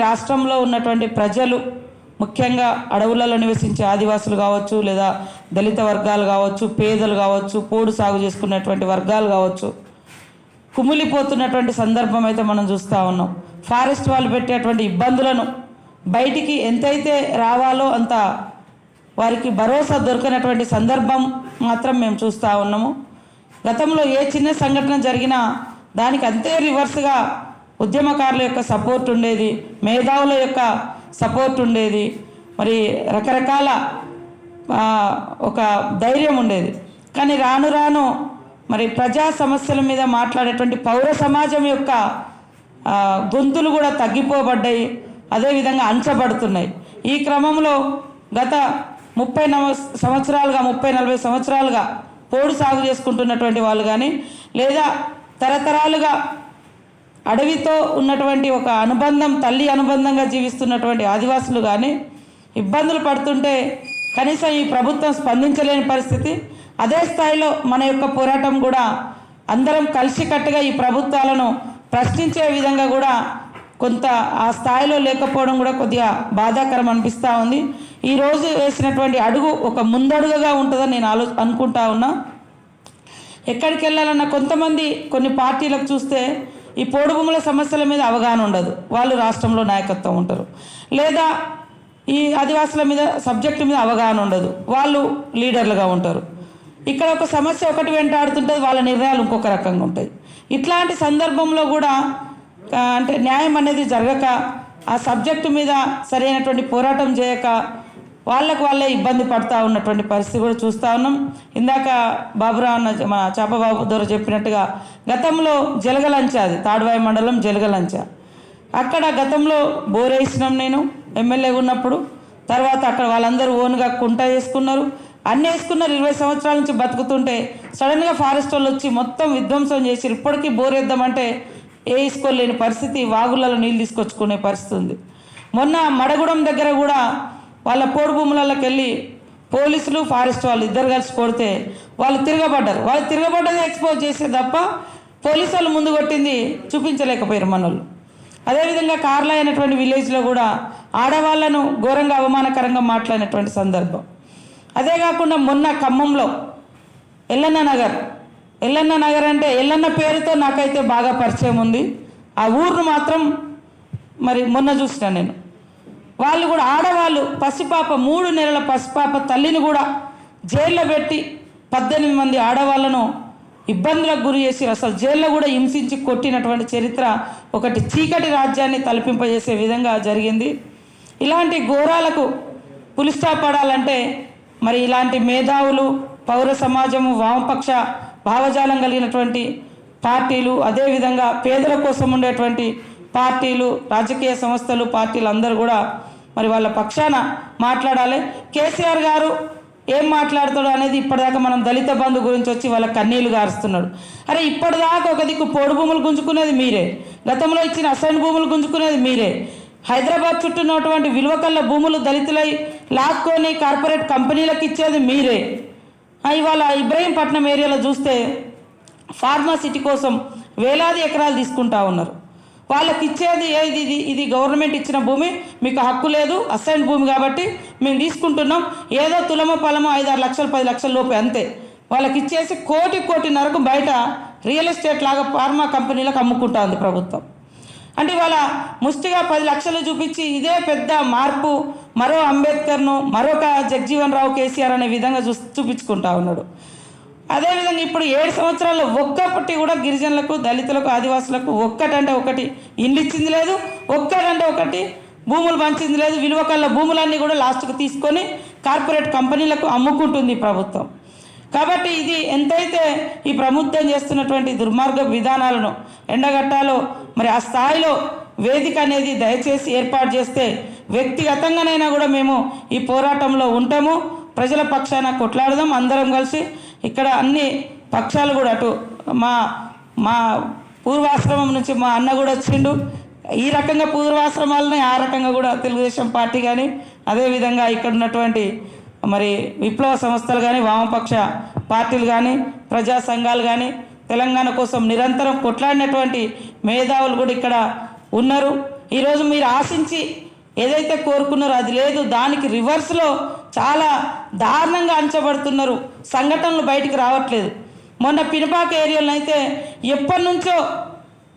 రాష్ట్రంలో ఉన్నటువంటి ప్రజలు, ముఖ్యంగా అడవులలో నివసించే ఆదివాసులు కావచ్చు, లేదా దళిత వర్గాలు కావచ్చు, పేదలు కావచ్చు, పోడు సాగు చేసుకున్నటువంటి వర్గాలు కావచ్చు, కుమిలిపోతున్నటువంటి సందర్భం అయితే మనం చూస్తూ ఉన్నాం. ఫారెస్ట్ వాళ్ళు పెట్టేటువంటి ఇబ్బందులను బయటికి ఎంతైతే రావాలో అంత వారికి భరోసా దొరకనటువంటి సందర్భం మాత్రం మేము చూస్తూ ఉన్నాము. గతంలో ఏ చిన్న సంఘటన జరిగినా దానికి అంతే రివర్స్గా ఉద్యమకారుల యొక్క సపోర్ట్ ఉండేది, మేధావుల యొక్క సపోర్ట్ ఉండేది, మరి రకరకాల ఒక ధైర్యం ఉండేది. కానీ రాను రాను మరి ప్రజా సమస్యల మీద మాట్లాడేటువంటి పౌర సమాజం యొక్క గొంతులు కూడా తగ్గిపోబడ్డాయి, అదేవిధంగా అంచబడుతున్నాయి. ఈ క్రమంలో గత 30-40 సంవత్సరాలుగా పోడు సాగు చేసుకుంటున్నటువంటి వాళ్ళు కానీ, లేదా తరతరాలుగా అడవితో ఉన్నటువంటి ఒక అనుబంధం, తల్లి అనుబంధంగా జీవిస్తున్నటువంటి ఆదివాసులు కానీ ఇబ్బందులు పడుతుంటే కనీసం ఈ ప్రభుత్వం స్పందించలేని పరిస్థితి. అదే స్థాయిలో మన యొక్క పోరాటం కూడా అందరం కలిసికట్టుగా ఈ ప్రభుత్వాలను ప్రశ్నించే విధంగా కూడా కొంత ఆ స్థాయిలో లేకపోవడం కూడా కొద్దిగా బాధాకరం అనిపిస్తూ ఉంది. ఈరోజు వేసినటువంటి అడుగు ఒక ముందడుగుగా ఉంటుందని నేను అనుకుంటా ఉన్నా. ఎక్కడికి వెళ్ళాలన్నా కొంతమంది కొన్ని పార్టీలకు చూస్తే ఈ పోడు భూముల సమస్యల మీద అవగాహన ఉండదు, వాళ్ళు రాష్ట్రంలో నాయకత్వం ఉంటారు, లేదా ఈ ఆదివాసుల మీద సబ్జెక్టు మీద అవగాహన ఉండదు, వాళ్ళు లీడర్లుగా ఉంటారు. ఇక్కడ ఒక సమస్య ఒకటి వెంటాడుతుంటుంది, వాళ్ళ నిర్ణయాలు ఇంకొక రకంగా ఉంటాయి. ఇట్లాంటి సందర్భంలో కూడా అంటే న్యాయం అనేది జరగక, ఆ సబ్జెక్టు మీద సరైనటువంటి పోరాటం చేయక వాళ్ళే ఇబ్బంది పడుతూ ఉన్నటువంటి పరిస్థితి కూడా చూస్తూ ఉన్నాం. ఇందాక బాబురావు అన్న, మా చాపబాబు ద్వారా చెప్పినట్టుగా గతంలో జలగలంచ, అది తాడ్వాయి మండలం జలగలంచ, అక్కడ గతంలో బోరేసినాం నేను ఎమ్మెల్యేగా ఉన్నప్పుడు. తర్వాత అక్కడ వాళ్ళందరూ ఓన్గా కుంట వేసుకున్నారు, అన్నీ వేసుకున్నారు. 20 సంవత్సరాల నుంచి బతుకుతుంటే సడన్గా ఫారెస్ట్ వాళ్ళు వచ్చి మొత్తం విధ్వంసం చేసి ఇప్పటికీ బోరేద్దామంటే వేసుకోలేని పరిస్థితి, వాగులలో నీళ్ళు తీసుకొచ్చుకునే పరిస్థితి ఉంది. మొన్న మడగూడెం దగ్గర కూడా వాళ్ళ పోడు భూములలోకి వెళ్ళి పోలీసులు ఫారెస్ట్ వాళ్ళు ఇద్దరు కలిసి కొడితే వాళ్ళు తిరగబడ్డారు. వాళ్ళు తిరగబడ్డది ఎక్స్పోజ్ చేసే తప్ప పోలీసు వాళ్ళు ముందు కొట్టింది చూపించలేకపోయారు మనోళ్ళు. అదేవిధంగా కార్లా అయినటువంటి విలేజ్లో కూడా ఆడవాళ్లను ఘోరంగా అవమానకరంగా మాట్లాడినటువంటి సందర్భం. అదే కాకుండా మొన్న ఖమ్మంలో ఎల్లన్న నగర్ అంటే ఎల్లన్న పేరుతో నాకైతే బాగా పరిచయం ఉంది. ఆ ఊరును మాత్రం మరి మొన్న చూసిన నేను. వాళ్ళు కూడా ఆడవాళ్ళు, పసిపాప 3 నెలల పసిపాప తల్లిని కూడా జైల్లో పెట్టి 18 మంది ఆడవాళ్లను ఇబ్బందులకు గురి చేసి అసలు జైల్లో కూడా హింసించి కొట్టినటువంటి చరిత్ర ఒకటి చీకటి రాజ్యాన్ని తలపింపజేసే విధంగా జరిగింది. ఇలాంటి ఘోరాలకు పులి స్టాప్ పడాలంటే మరి ఇలాంటి మేధావులు, పౌర సమాజము, వామపక్ష భావజాలం కలిగినటువంటి పార్టీలు, అదేవిధంగా పేదల కోసం ఉండేటువంటి పార్టీలు, రాజకీయ సంస్థలు, పార్టీలు అందరూ కూడా మరి వాళ్ళ పక్షాన మాట్లాడాలి. కేసీఆర్ గారు ఏం మాట్లాడతాడు అనేది ఇప్పటిదాకా మనం దళిత బంధు గురించి వచ్చి వాళ్ళ కన్నీళ్లు గారుస్తున్నాడు. అరే ఇప్పటిదాకా ఒక దిక్కు పోడు భూములు గుంజుకునేది మీరే, గతంలో ఇచ్చిన అసైన్ భూములు గుంజుకునేది మీరే, హైదరాబాద్ చుట్టూ ఉన్నటువంటి విలువకల్ల భూములు దళితులై లాక్కొని కార్పొరేట్ కంపెనీలకు ఇచ్చేది మీరే. ఇవాళ ఇబ్రహీంపట్నం ఏరియాలో చూస్తే ఫార్మాసిటీ కోసం వేలాది ఎకరాలు తీసుకుంటా ఉన్నారు. వాళ్ళకి ఇచ్చేది ఇది గవర్నమెంట్ ఇచ్చిన భూమి, మీకు హక్కు లేదు, అసైన్ భూమి కాబట్టి మేము తీసుకుంటున్నాం, ఏదో తులమ పొలమో 5-6 లక్షలు 10 లక్షల లోపే అంతే. వాళ్ళకి ఇచ్చేసి కోటిన్నరకు బయట రియల్ ఎస్టేట్ లాగా ఫార్మా కంపెనీలకు అమ్ముకుంటా ఉంది ప్రభుత్వం. అంటే వాళ్ళ ముష్టిగా 10 లక్షలు చూపించి ఇదే పెద్ద మార్పు, మరో అంబేద్కర్ను, మరొక జగజీవన్ రావు, కేసీఆర్ అనే విధంగా చూపించుకుంటా ఉన్నాడు. అదేవిధంగా ఇప్పుడు 7 సంవత్సరాల్లో ఒక్కటి కూడా గిరిజనులకు, దళితులకు, ఆదివాసులకు ఒక్కటంటే ఒకటి ఇండ్లు ఇచ్చింది లేదు, ఒక్కటంటే ఒకటి భూములు పంచింది లేదు. విలువకల్ల భూములన్నీ కూడా లాస్ట్కు తీసుకొని కార్పొరేట్ కంపెనీలకు అమ్ముకుంటుంది ప్రభుత్వం. కాబట్టి ఇది ఎంతైతే ఈ ప్రభుత్వం చేస్తున్నటువంటి దుర్మార్గ విధానాలను ఎండగట్టాలో మరి ఆ స్థాయిలో వేదిక అనేది దయచేసి ఏర్పాటు చేస్తే వ్యక్తిగతంగానైనా కూడా మేము ఈ పోరాటంలో ఉంటాము, ప్రజల పక్షాన కొట్లాడదాం అందరం కలిసి. ఇక్కడ అన్ని పక్షాలు కూడా, అటు మా పూర్వాశ్రమం నుంచి మా అన్న కూడా వచ్చిండు, ఈ రకంగా పూర్వాశ్రమాలని ఆ రకంగా కూడా తెలుగుదేశం పార్టీ కానీ, అదేవిధంగా ఇక్కడ ఉన్నటువంటి మరి విప్లవ సంస్థలు కానీ, వామపక్ష పార్టీలు కానీ, ప్రజా సంఘాలు కానీ, తెలంగాణ కోసం నిరంతరం కొట్లాడినటువంటి మేధావులు కూడా ఇక్కడ ఉన్నారు. ఈరోజు మీరు ఆశించి ఏదైతే కోరుకున్నారో అది లేదు, దానికి రివర్స్లో చాలా దారుణంగా అంచబడుతున్నారు. సంఘటనలు బయటికి రావట్లేదు. మొన్న పినపాక ఏరియాలో అయితే ఎప్పటి నుంచో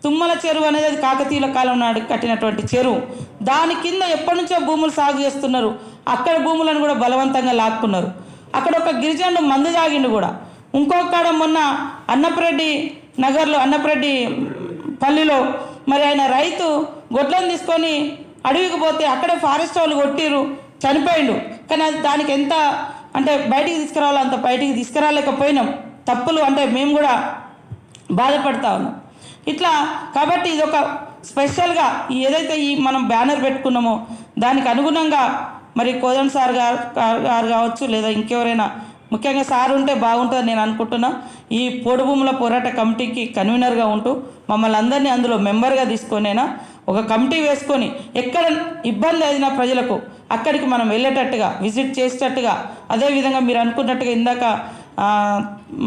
తుమ్మల చెరువు అనేది అది కాకతీయుల కాలం నాడు కట్టినటువంటి చెరువు, దాని కింద ఎప్పటి నుంచో భూములు సాగు చేస్తున్నారు. అక్కడ భూములను కూడా బలవంతంగా లాక్కున్నారు. అక్కడ ఒక గిరిజనుడు మందు తాగిండు కూడా. ఇంకొకడ మొన్న అన్నపరెడ్డి నగర్లో అన్నపరెడ్డి పల్లిలో మరి ఆయన రైతు గొడ్లను తీసుకొని అడవికి పోతే అక్కడే ఫారెస్ట్ వాళ్ళు కొట్టిరు, చనిపోయిండు. కానీ అది దానికి ఎంత అంటే బయటికి తీసుకురావాలో అంత బయటికి తీసుకురాలేకపోయినాం. తప్పులు అంటే మేము కూడా బాధపడతా ఉన్నాం. ఇట్లా కాబట్టి ఇది ఒక స్పెషల్గా ఏదైతే ఈ మనం బ్యానర్ పెట్టుకున్నామో దానికి అనుగుణంగా మరి కోదండ సార్ గారు కావచ్చు లేదా ఇంకెవరైనా ముఖ్యంగా సార్ ఉంటే బాగుంటుంది నేను అనుకుంటున్నా. ఈ పోడు భూముల పోరాట కమిటీకి కన్వీనర్గా ఉంటూ మమ్మల్ని అందరినీ అందులో మెంబర్గా తీసుకొనైనా ఒక కమిటీ వేసుకొని ఎక్కడ ఇబ్బంది అయిన ప్రజలకు అక్కడికి మనం వెళ్ళేటట్టుగా విజిట్ చేసేటట్టుగా, అదేవిధంగా మీరు అనుకున్నట్టుగా ఇందాక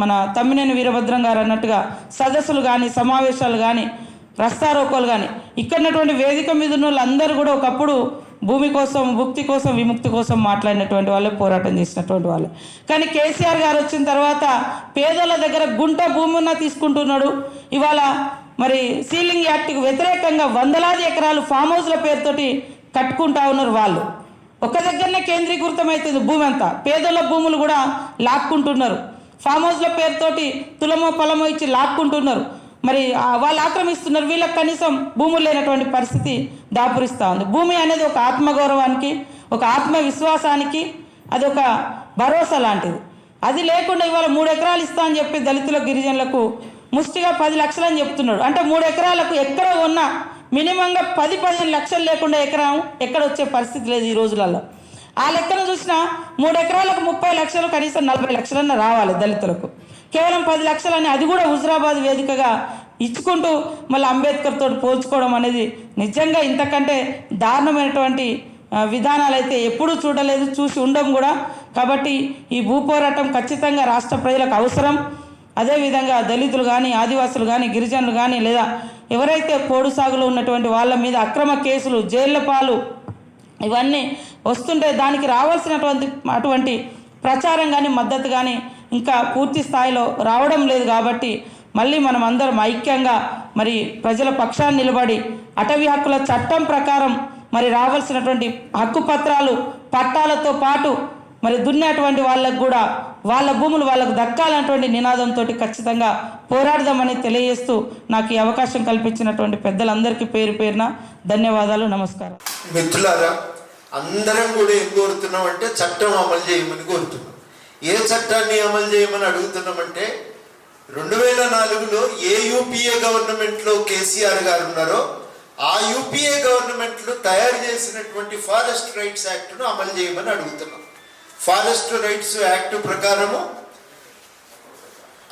మన తమ్మినేని వీరభద్రం గారు అన్నట్టుగా సదస్సులు కానీ సమావేశాలు కానీ రస్తారోకోలు కానీ ఇక్కడున్నటువంటి వేదిక మీద ఉన్న వాళ్ళందరూ కూడా ఒకప్పుడు భూమి కోసం, భుక్తి కోసం, విముక్తి కోసం మాట్లాడినటువంటి వాళ్ళే, పోరాటం చేసినటువంటి వాళ్ళే. కానీ కేసీఆర్ గారు వచ్చిన తర్వాత పేదల దగ్గర గుంట భూమి ఉన్నా తీసుకుంటున్నాడు. ఇవాళ మరి సీలింగ్ యాక్ట్కి వ్యతిరేకంగా వందలాది ఎకరాలు ఫామ్ హౌస్ల పేరుతోటి కట్టుకుంటా ఉన్నారు. వాళ్ళు ఒక దగ్గరనే కేంద్రీకృతం అవుతుంది భూమి అంతా. పేదల భూములు కూడా లాక్కుంటున్నారు. ఫామ్ హౌస్ల పేరుతోటి తులమో పొలమో ఇచ్చి లాక్కుంటున్నారు. మరి వాళ్ళు ఆక్రమిస్తున్నారు. వీళ్ళకి కనీసం భూములు లేనటువంటి పరిస్థితి దాపురిస్తూ ఉంది. భూమి అనేది ఒక ఆత్మగౌరవానికి, ఒక ఆత్మవిశ్వాసానికి అది ఒక భరోసా లాంటిది. అది లేకుండా ఇవాళ 3 ఎకరాలు ఇస్తా అని చెప్పి దళితులకు, గిరిజనులకు ముష్టిగా 10 లక్షలు అని చెప్తున్నాడు. అంటే 3 ఎకరాలకు ఎక్కడ ఉన్నా మినిమంగా 10-15 లక్షలు లేకుండా ఎకరం ఎక్కడ వచ్చే పరిస్థితి లేదు ఈ రోజులలో. ఆ లెక్కన చూసినా 3 ఎకరాలకు 30 లక్షలు, కనీసం 40 లక్షలన్నా రావాలి దళితులకు. కేవలం 10 లక్షలని అది కూడా హుజరాబాద్ వేదికగా ఇచ్చుకుంటూ మళ్ళీ అంబేద్కర్ తోటి పోల్చుకోవడం అనేది నిజంగా ఇంతకంటే దారుణమైనటువంటి విధానాలు అయితే ఎప్పుడూ చూడలేదు, చూసి ఉండం కూడా. కాబట్టి ఈ భూ పోరాటం ఖచ్చితంగా రాష్ట్ర ప్రజలకు అవసరం. అదేవిధంగా దళితులు కానీ, ఆదివాసులు కానీ, గిరిజనులు కానీ లేదా ఎవరైతే పోడు సాగులో ఉన్నటువంటి వాళ్ళ మీద అక్రమ కేసులు, జైళ్ల పాలు ఇవన్నీ వస్తుంటే దానికి రావాల్సినటువంటి ప్రచారం కానీ, మద్దతు కానీ ఇంకా పూర్తి స్థాయిలో రావడం లేదు. కాబట్టి మళ్ళీ మనం అందరం ఐక్యంగా మరి ప్రజల పక్షాన్ని నిలబడి అటవీ హక్కుల చట్టం ప్రకారం మరి రావాల్సినటువంటి హక్కు పత్రాలు, పట్టాలతో పాటు మరి దున్నేటువంటి వాళ్ళకు కూడా వాళ్ళ భూములు వాళ్ళకు దక్కాలన్నటువంటి నినాదంతో ఖచ్చితంగా పోరాడదామని తెలియజేస్తూ నాకు ఈ అవకాశం కల్పించినటువంటి పెద్దలందరికీ పేరు పేరున ధన్యవాదాలు, నమస్కారం. మిత్రులారా, అందరం కూడా ఏం కోరుతున్నామంటే చట్టం అమలు చేయమని కోరుతున్నాం. ఏ చట్టాన్ని అమలు చేయమని అడుగుతున్నామంటే 2004లో ఏ యూపీఏ గవర్నమెంట్లో కేసీఆర్ గారు ఉన్నారో ఆ యూపీఏ గవర్నమెంట్లు తయారు చేసినటువంటి ఫారెస్ట్ రైట్స్ యాక్ట్ను అమలు చేయమని అడుగుతున్నాం. ఫారెస్ట్ రైట్స్ యాక్ట్ ప్రకారము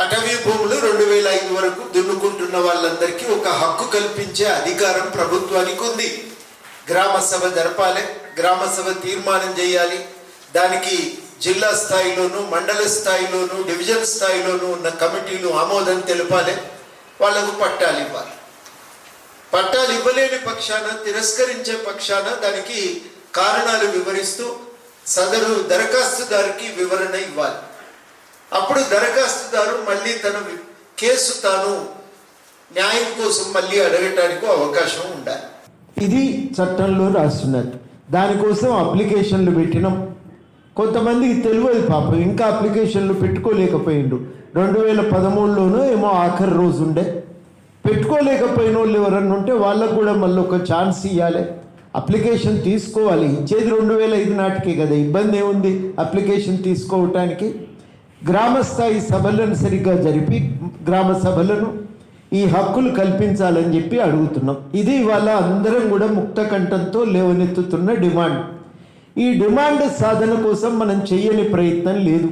అటవీ భూములు 2005 వరకు దున్నుకుంటున్న వాళ్ళందరికీ ఒక హక్కు కల్పించే అధికారం ప్రభుత్వానికి ఉంది. గ్రామ సభ జరపాలి, గ్రామ సభ తీర్మానం చేయాలి, దానికి జిల్లా స్థాయిలోను, మండల స్థాయిలోను, డివిజన్ స్థాయిలోను ఉన్న కమిటీలు ఆమోదం తెలపాలి, వాళ్లకు పట్టాలు ఇవ్వాలి. పట్టాలు ఇవ్వలేని పక్షాన, తిరస్కరించే పక్షాన దానికి కారణాలు వివరిస్తూ సదరు దరఖాస్తుదారుకి వివరణ ఇవ్వాలి. అప్పుడు దరఖాస్తుదారు మళ్ళీ తన కేసు తాను న్యాయం కోసం మళ్ళీ అడగటానికి అవకాశం ఉండాలి. ఇది చట్టంలో రాస్తున్నది. దానికోసం అప్లికేషన్లు పెట్టినాం. కొంతమందికి తెలియదు పాపం, ఇంకా అప్లికేషన్లు పెట్టుకోలేకపోయిండు. 2013లోనూ ఏమో ఆఖరి రోజు ఉండే. పెట్టుకోలేకపోయిన వాళ్ళు ఎవరన్నా ఉంటే వాళ్ళకు కూడా మళ్ళీ ఒక ఛాన్స్ ఇవ్వాలి, అప్లికేషన్ తీసుకోవాలి. ఇచ్చేది 2005 నాటికే కదా, ఇబ్బంది ఏముంది అప్లికేషన్ తీసుకోవటానికి. గ్రామ స్థాయి సభలను సరిగ్గా జరిపి గ్రామ సభలను ఈ హక్కులు కల్పించాలని చెప్పి అడుగుతున్నాం. ఇది ఇవాళ అందరం కూడా ముక్త కంఠంతో లేవనెత్తుతున్న డిమాండ్. ఈ డిమాండ్ సాధన కోసం మనం చేయని ప్రయత్నం లేదు.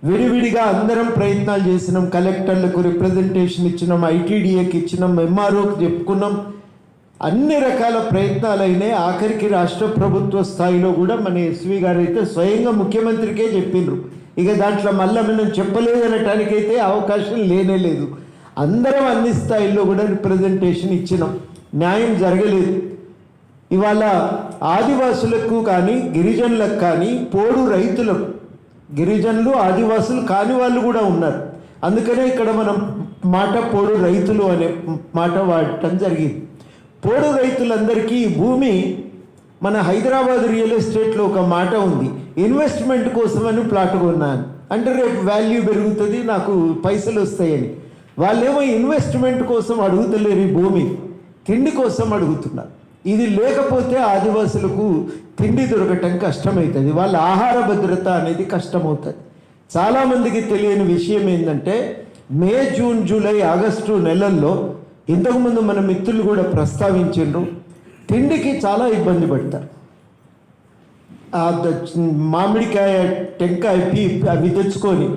విడివిడిగా అందరం ప్రయత్నాలు చేసినాం. కలెక్టర్లకు రిప్రజెంటేషన్ ఇచ్చినాం, ఐటీడీఏకి ఇచ్చినాం, ఎంఆర్ఓకి చెప్పుకున్నాం. అన్ని రకాల ప్రయత్నాలు అయినాయి. ఆఖరికి రాష్ట్ర ప్రభుత్వ స్థాయిలో కూడా మన ఎస్వి గారు అయితే స్వయంగా ముఖ్యమంత్రికే చెప్పిండ్రు. ఇక దాంట్లో మళ్ళీ మనం చెప్పలేదనటానికైతే అవకాశం లేనే లేదు. అందరం అన్ని స్థాయిల్లో కూడా రిప్రజెంటేషన్ ఇచ్చినాం. న్యాయం జరగలేదు. ఇవాళ ఆదివాసులకు కానీ గిరిజనులకు కానీ పోడు రైతులకు, గిరిజనులు ఆదివాసులు కాని వాళ్ళు కూడా ఉన్నారు. అందుకనే ఇక్కడ మనం మాట పోడు రైతులు అనే మాట వాడటం జరిగింది. పోడు రైతులందరికీ ఈ భూమి, మన హైదరాబాద్ రియల్ ఎస్టేట్లో ఒక మాట ఉంది, ఇన్వెస్ట్మెంట్ కోసమని ప్లాట్ కొన్నాను అంటే రేపు వాల్యూ పెరుగుతుంది, నాకు పైసలు వస్తాయని. వాళ్ళేమో ఇన్వెస్ట్మెంట్ కోసం అడుగుతలేరు, ఈ భూమి తిండి కోసం అడుగుతున్నారు. ఇది లేకపోతే ఆదివాసులకు తిండి దొరకటం కష్టమవుతుంది, వాళ్ళ ఆహార భద్రత అనేది కష్టమవుతుంది. చాలామందికి తెలియని విషయం ఏంటంటే మే, జూన్, జూలై, ఆగస్టు నెలల్లో ఇంతకుముందు మన మిత్రులు కూడా ప్రస్తావించారు, తిండికి చాలా ఇబ్బంది పడతారు. మామిడికాయ, టెంకాయ అవి తెచ్చుకొని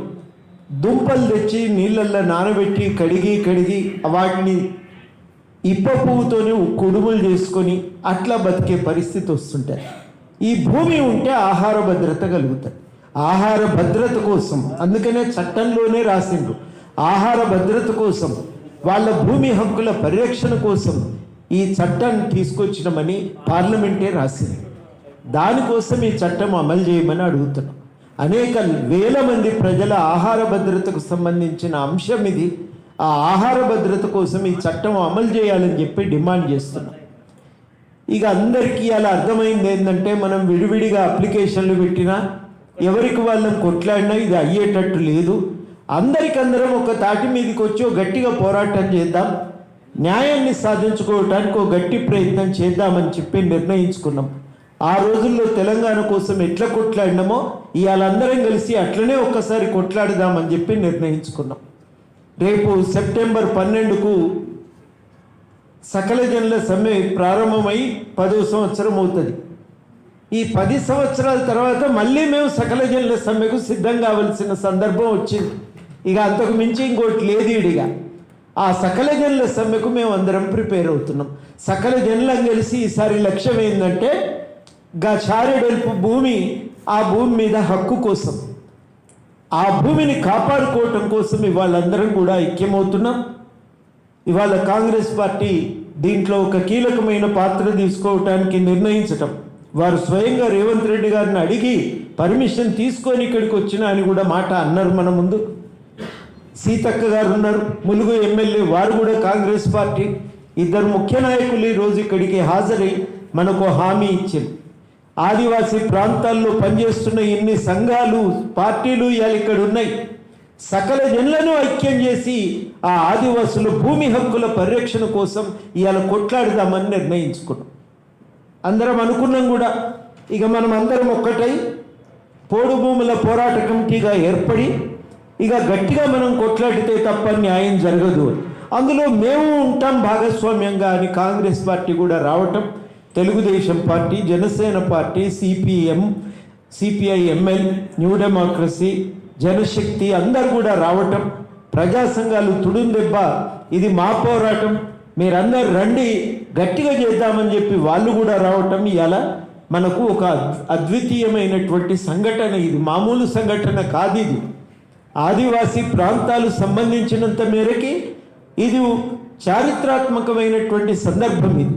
దుంపలు తెచ్చి నీళ్ళల్లో నానబెట్టి కడిగి వాటిని ఇప్ప పువ్వుతోనే కుడుములు చేసుకొని అట్లా బతికే పరిస్థితి వస్తుంటాయి. ఈ భూమి ఉంటే ఆహార భద్రత కలుగుతుంది. ఆహార భద్రత కోసం అందుకనే చట్టంలోనే రాసిండ్రు, ఆహార భద్రత కోసం, వాళ్ళ భూమి హక్కుల పరిరక్షణ కోసం ఈ చట్టాన్ని తీసుకొచ్చినామని పార్లమెంటే రాసింది. దానికోసం ఈ చట్టం అమలు చేయమని అడుగుతున్నాం. అనేక వేల మంది ప్రజల ఆహార భద్రతకు సంబంధించిన అంశం ఇది. ఆ ఆహార భద్రత కోసం ఈ చట్టం అమలు చేయాలని చెప్పి డిమాండ్ చేస్తున్నాం. ఇక అందరికీ అలా అర్థమైంది ఏంటంటే మనం విడివిడిగా అప్లికేషన్లు పెట్టినా ఎవరికి వాళ్ళని కొట్లాడినా ఇది అయ్యేటట్టు లేదు. అందరికందరం ఒక తాటి మీదకి వచ్చి గట్టిగా పోరాటం చేద్దాం, న్యాయాన్ని సాధించుకోవడానికి ఒక గట్టి ప్రయత్నం చేద్దామని చెప్పి నిర్ణయించుకున్నాం. ఆ రోజుల్లో తెలంగాణ కోసం ఎట్లా కొట్లాడినామో ఇవాళ అందరం కలిసి అట్లనే ఒక్కసారి కొట్లాడదామని చెప్పి నిర్ణయించుకున్నాం. రేపు సెప్టెంబర్ 12కు సకల జనుల సమ్మె ప్రారంభమై 10వ సంవత్సరం అవుతుంది. ఈ 10 సంవత్సరాల తర్వాత మళ్ళీ మేము సకల జనుల సమ్మెకు సిద్ధం కావలసిన సందర్భం వచ్చింది. ఇక అంతకు మించి ఇంకోటి లేదు. ఇడిగా ఆ సకల జనుల సమ్మెకు మేము అందరం ప్రిపేర్ అవుతున్నాం. సకల జనులం కలిసి ఈసారి లక్ష్యం ఏంటంటే చారెడల్పు భూమి, ఆ భూమి మీద హక్కు కోసం, ఆ భూమిని కాపాడుకోవటం కోసం ఇవాళ అందరం కూడా ఐక్యమవుతున్నాం. ఇవాళ కాంగ్రెస్ పార్టీ దీంట్లో ఒక కీలకమైన పాత్ర తీసుకోవటానికి నిర్ణయించటం, వారు స్వయంగా రేవంత్ రెడ్డి గారిని అడిగి పర్మిషన్ తీసుకొని ఇక్కడికి వచ్చినా అని కూడా మాట అన్నారు. మన ముందు సీతక్క గారు ఉన్నారు, ములుగు ఎమ్మెల్యే, వారు కూడా కాంగ్రెస్ పార్టీ. ఇద్దరు ముఖ్య నాయకులు ఈరోజు ఇక్కడికి హాజరై మనకు హామీ ఇచ్చారు. ఆదివాసీ ప్రాంతాల్లో పనిచేస్తున్న ఎన్ని సంఘాలు, పార్టీలు ఇవాళ ఇక్కడ ఉన్నాయి. సకల జనులను ఐక్యం చేసి ఆ ఆదివాసుల భూమి హక్కుల పరిరక్షణ కోసం ఇవాళ కొట్లాడదామని నిర్ణయించుకున్నాం. అందరం అనుకున్నాం కూడా. ఇక మనం అందరం ఒక్కటై పోడు భూముల పోరాట కమిటీగా ఏర్పడి ఇక గట్టిగా మనం కొట్లాడితే తప్ప న్యాయం జరగదు. అందులో మేము ఉంటాం భాగస్వామ్యంగా అని కాంగ్రెస్ పార్టీ కూడా రావటం, Telugu Desam party, Janasena party, CPM, CPI ML, New Democracy, Janashakti అందరు కూడా రావటం, ప్రజా సంఘాలు తుడుందెబ్బ ఇది మా పోరాటం, మీరందరూ రండి గట్టిగా చేద్దామని చెప్పి వాళ్ళు కూడా రావటం ఇవాళ మనకు ఒక అద్వితీయమైనటువంటి సంఘటన. ఇది మామూలు సంఘటన కాదు. ఇది ఆదివాసీ ప్రాంతాలు సంబంధించినంత మేరకి ఇది చారిత్రాత్మకమైనటువంటి సందర్భం. ఇది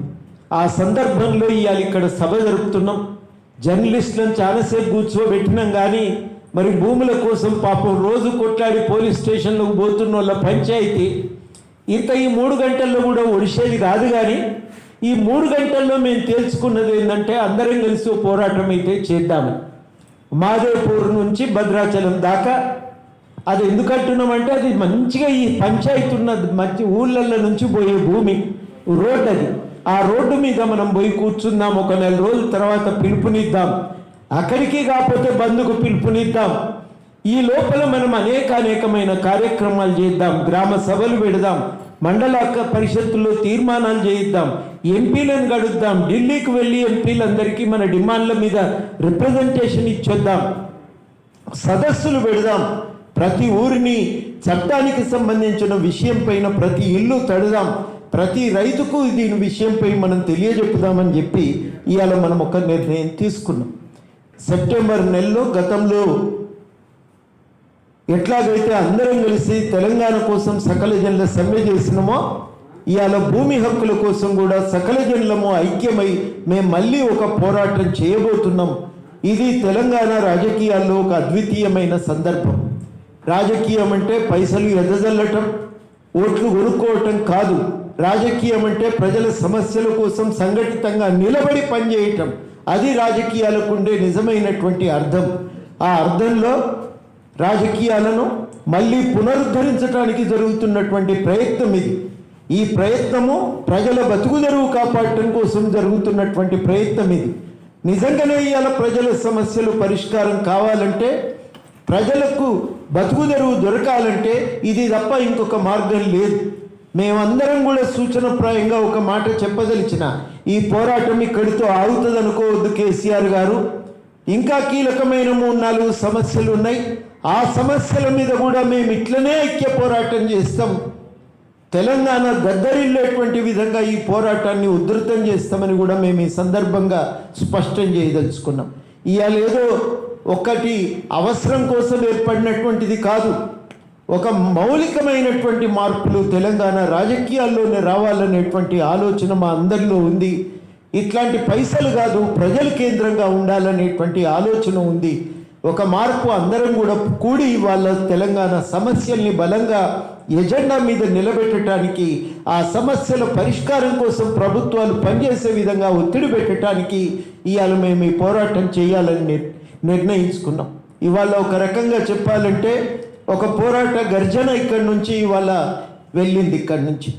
ఆ సందర్భంలో ఇవాళ ఇక్కడ సభ జరుపుతున్నాం. జర్నలిస్టులను చాలాసేపు కూర్చోబెట్టినాం, కానీ మరి భూముల కోసం పాపం రోజు కొట్లాడి పోలీస్ స్టేషన్లకు పోతున్న వాళ్ళ పంచాయతీ ఇంత ఈ 3 గంటల్లో కూడా ఒడిసేది కాదు. కానీ ఈ 3 గంటల్లో మేము తేల్చుకున్నది ఏంటంటే అందరం కలిసి పోరాటం అయితే చేద్దామని. మాదేపూర్ నుంచి భద్రాచలం దాకా అది ఎందుకంటున్నామంటే అది మంచిగా ఈ పంచాయతీ ఉన్న మంచి ఊళ్ళల్లో నుంచి పోయే భూమి రోడ్డు అది. ఆ రోడ్డు మీద మనం పోయి కూర్చుందాం, ఒక 4 రోజుల తర్వాత పిలుపునిద్దాం, అక్కడికి కాకపోతే బంధుకు పిలుపునిద్దాం. ఈ లోపల మనం అనేకమైన కార్యక్రమాలు చేద్దాం, గ్రామ సభలు పెడదాం, మండల పరిషత్తుల్లో తీర్మానాలు చేయిద్దాం, ఎంపీలను గడుద్దాం, ఢిల్లీకి వెళ్ళి ఎంపీలందరికీ మన డిమాండ్ల మీద రిప్రజెంటేషన్ ఇచ్చొద్దాం, సదస్సులు పెడదాం, ప్రతి ఊరిని చట్టానికి సంబంధించిన విషయం పైన ప్రతి ఇల్లు తడుదాం, ప్రతి రైతుకు దీని విషయంపై మనం తెలియజెప్పుదామని చెప్పి ఇవాళ మనం ఒక నిర్ణయం తీసుకున్నాం. సెప్టెంబర్ నెలలో గతంలో ఎట్లాగైతే అందరం కలిసి తెలంగాణ కోసం సకల జనుల సమ్మె చేసినామో ఇవాళ భూమి హక్కుల కోసం కూడా సకల జనులము ఐక్యమై మేము మళ్ళీ ఒక పోరాటం చేయబోతున్నాం. ఇది తెలంగాణ రాజకీయాల్లో ఒక అద్వితీయమైన సందర్భం. రాజకీయం అంటే పైసలు ఎదజల్లటం, ఓట్లు కొనుక్కోవటం కాదు. రాజకీయం అంటే ప్రజల సమస్యల కోసం సంఘటితంగా నిలబడి పనిచేయటం. అది రాజకీయాలకు ఉండే నిజమైనటువంటి అర్థం. ఆ అర్థంలో రాజకీయాలను మళ్ళీ పునరుద్ధరించడానికి జరుగుతున్నటువంటి ప్రయత్నం ఇది. ఈ ప్రయత్నము ప్రజల బతుకుదెరువు కాపాడటం కోసం జరుగుతున్నటువంటి ప్రయత్నం ఇది. నిజంగానే ఇవాళ ప్రజల సమస్యలు పరిష్కారం కావాలంటే, ప్రజలకు బతుకుదెరువు దొరకాలంటే ఇది తప్ప ఇంకొక మార్గం లేదు. మేమందరం కూడా సూచనప్రాయంగా ఒక మాట చెప్పదలిచిన, ఈ పోరాటం ఇక్కడితో ఆగుతుంది అనుకోవద్దు కేసీఆర్ గారు. ఇంకా కీలకమైన 3-4 సమస్యలు ఉన్నాయి. ఆ సమస్యల మీద కూడా మేము ఇట్లనే ఐక్య పోరాటం చేస్తాం. తెలంగాణ దద్దరిల్లేటువంటి విధంగా ఈ పోరాటాన్ని ఉధృతం చేస్తామని కూడా మేము ఈ సందర్భంగా స్పష్టం చేయదలుచుకున్నాం. ఇవాళ ఏదో ఒకటి అవసరం కోసం ఏర్పడినటువంటిది కాదు. ఒక మౌలికమైనటువంటి మార్పులు తెలంగాణ రాజకీయాల్లోనే రావాలనేటువంటి ఆలోచన మా అందరిలో ఉంది. ఇట్లాంటి పైసలు కాదు, ప్రజల కేంద్రంగా ఉండాలనేటువంటి ఆలోచన ఉంది. ఒక మార్పు అందరం కూడా కూడి వాళ్ళ తెలంగాణ సమస్యల్ని బలంగా ఎజెండా మీద నిలబెట్టడానికి, ఆ సమస్యల పరిష్కారం కోసం ప్రభుత్వాలు పనిచేసే విధంగా ఒత్తిడి పెట్టడానికి ఇవాళ మేము ఈ పోరాటం చేయాలని నిర్ణయించుకున్నాం. ఇవాళ ఒక రకంగా చెప్పాలంటే ఒక పోరాట గర్జన ఇక్కడి నుంచి ఇవాళ వెళ్ళింది. ఇక్కడి నుంచి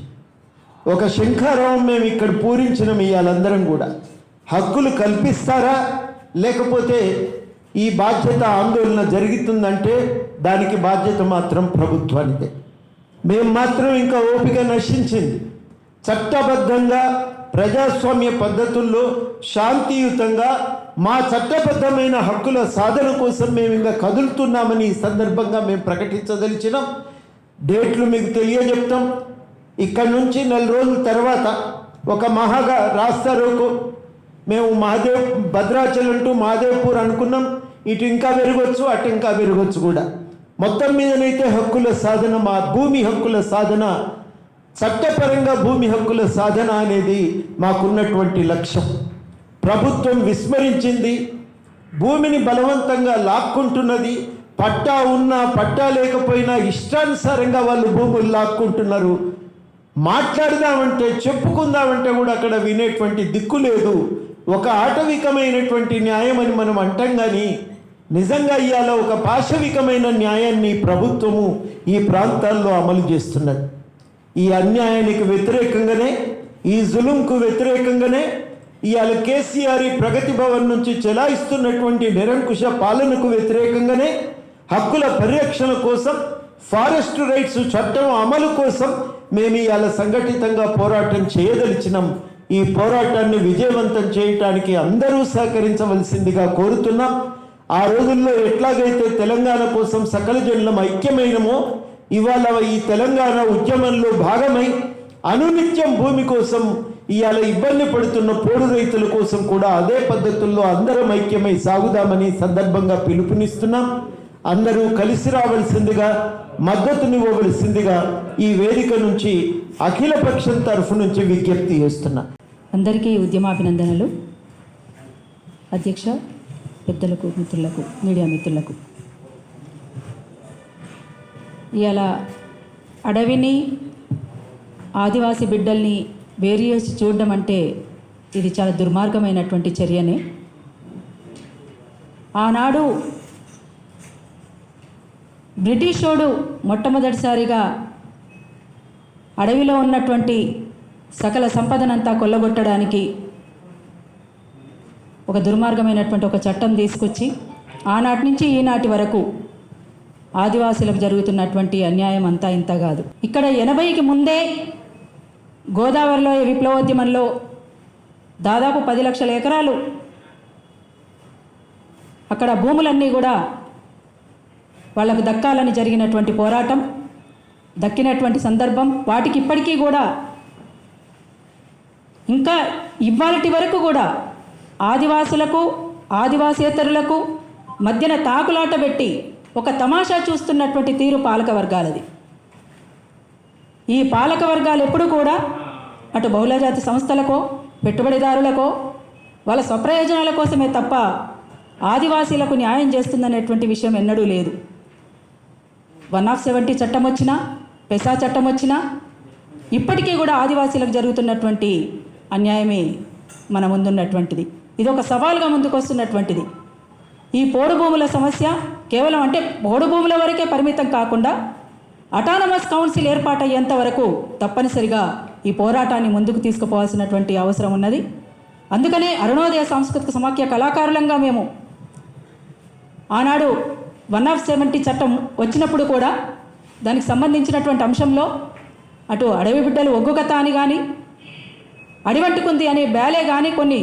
ఒక శంఖారావం మేము ఇక్కడ పూరించినాం. ఇవాళందరం కూడా హక్కులు కల్పిస్తారా, లేకపోతే ఈ బాధ్యత ఆందోళన జరుగుతుందంటే దానికి బాధ్యత మాత్రం ప్రభుత్వానిదే. మేము మాత్రం ఇంకా ఓపిక నశించింది. చట్టబద్ధంగా ప్రజాస్వామ్య పద్ధతుల్లో శాంతియుతంగా మా చట్టబద్ధమైన హక్కుల సాధన కోసం మేము ఇంకా కదులుతున్నామని ఈ సందర్భంగా మేము ప్రకటించదలిచినాం. డేట్లు మీకు తెలియజెప్తాం. ఇక్కడ నుంచి 4 రోజుల తర్వాత ఒక మహాగా రాస్తారోకు మేము భద్రాచలం టు మహదేవ్పూర్ అనుకున్నాం. ఇటు ఇంకా పెరగవచ్చు, అటు ఇంకా పెరగవచ్చు కూడా. మొత్తం మీదనైతే హక్కుల సాధన, మా భూమి హక్కుల సాధన, చట్టపరంగా భూమి హక్కుల సాధన అనేది మాకున్నటువంటి లక్ష్యం. ప్రభుత్వం విస్మరించింది, భూమిని బలవంతంగా లాక్కుంటున్నది. పట్టా ఉన్నా పట్టా లేకపోయినా ఇష్టానుసారంగా వాళ్ళు భూములు లాక్కుంటున్నారు. మాట్లాడదామంటే చెప్పుకుందామంటే కూడా అక్కడ వినేటువంటి దిక్కు లేదు. ఒక ఆటవికమైనటువంటి న్యాయం అని మనం అంటాం, కానీ నిజంగా ఇవాళ ఒక పాశవికమైన న్యాయాన్ని ప్రభుత్వము ఈ ప్రాంతాల్లో అమలు చేస్తున్నది. ఈ అన్యాయానికి వ్యతిరేకంగానే, ఈ జులుంకు వ్యతిరేకంగానే ఇవాళ కేసీఆర్ ఈ ప్రగతి భవన్ నుంచి చెలాయిస్తున్నటువంటి నిరంకుశ పాలనకు వ్యతిరేకంగానే హక్కుల పరిరక్షణ కోసం, ఫారెస్ట్ రైట్స్ చట్టం అమలు కోసం మేము ఇవాళ సంఘటితంగా పోరాటం చేయదలిచినాం. ఈ పోరాటాన్ని విజయవంతం చేయటానికి అందరూ సహకరించవలసిందిగా కోరుతున్నాం. ఆ రోజుల్లో ఎట్లాగైతే తెలంగాణ కోసం సకల జనులం ఐక్యమైనమో, ఇవాళ ఈ తెలంగాణ ఉద్యమంలో భాగమై అనునిత్యం భూమి కోసం ఇవాళ ఇబ్బంది పడుతున్న పోడు రైతుల కోసం కూడా అదే పద్ధతుల్లో అందరం ఐక్యమై సాగుదామని సందర్భంగా పిలుపునిస్తున్నాం. అందరూ కలిసి రావాల్సిందిగా, మద్దతునివ్వవలసిందిగా ఈ వేదిక నుంచి అఖిలపక్షం తరఫు నుంచి విజ్ఞప్తి చేస్తున్నా. అందరికీ ఉద్యమాభినందనలు. అధ్యక్ష, పెద్దలకు, మిత్రులకు, మీడియా మిత్రులకు. ఇవాళ అడవిని, ఆదివాసీ బిడ్డల్ని వేరు చేసి చూడడం అంటే ఇది చాలా దుర్మార్గమైనటువంటి చర్యనే. ఆనాడు బ్రిటిషోడు మొట్టమొదటిసారిగా అడవిలో ఉన్నటువంటి సకల సంపదనంతా కొల్లగొట్టడానికి ఒక దుర్మార్గమైనటువంటి ఒక చట్టం తీసుకొచ్చి ఆనాటి నుంచి ఈనాటి వరకు ఆదివాసులకు జరుగుతున్నటువంటి అన్యాయం అంతా ఇంత కాదు. ఇక్కడ 80కి ముందే గోదావరిలో విప్లవోద్యమంలో దాదాపు 10 లక్షల ఎకరాలు అక్కడ భూములన్నీ కూడా వాళ్ళకు దక్కాలని జరిగినటువంటి పోరాటం, దక్కినటువంటి సందర్భం. వాటికి ఇప్పటికీ కూడా ఇంకా ఇవాళటి వరకు కూడా ఆదివాసులకు, ఆదివాసేతరులకు మధ్యన తాకులాట పెట్టి ఒక తమాషా చూస్తున్నటువంటి తీరు పాలక వర్గాలది. ఈ పాలక వర్గాలు ఎప్పుడు కూడా అటు బహుళజాతి సంస్థలకో పెట్టుబడిదారులకో వాళ్ళ స్వప్రయోజనాల కోసమే తప్ప ఆదివాసీలకు న్యాయం చేస్తుందనేటువంటి విషయం ఎన్నడూ లేదు. 170 చట్టం వచ్చినా, పెసా చట్టం వచ్చినా ఇప్పటికీ కూడా ఆదివాసీలకు జరుగుతున్నటువంటి అన్యాయమే మన ముందున్నటువంటిది. ఇది ఒక సవాల్గా ముందుకు వస్తున్నటువంటిది. ఈ పోడు భూముల సమస్య కేవలం అంటే పోడు భూముల వరకే పరిమితం కాకుండా అటానమస్ కౌన్సిల్ ఏర్పాటయ్యేంత వరకు తప్పనిసరిగా ఈ పోరాటాన్ని ముందుకు తీసుకుపోవాల్సినటువంటి అవసరం ఉన్నది. అందుకనే అరుణోదయ సాంస్కృతిక సమాఖ్య కళాకారులంగా మేము ఆనాడు 170 చట్టం వచ్చినప్పుడు కూడా దానికి సంబంధించినటువంటి అంశంలో అటు అడవి బిడ్డలు ఒగ్గు కథ అని కానీ, అడివంటుకుంది అనే బ్యాలే కానీ కొన్ని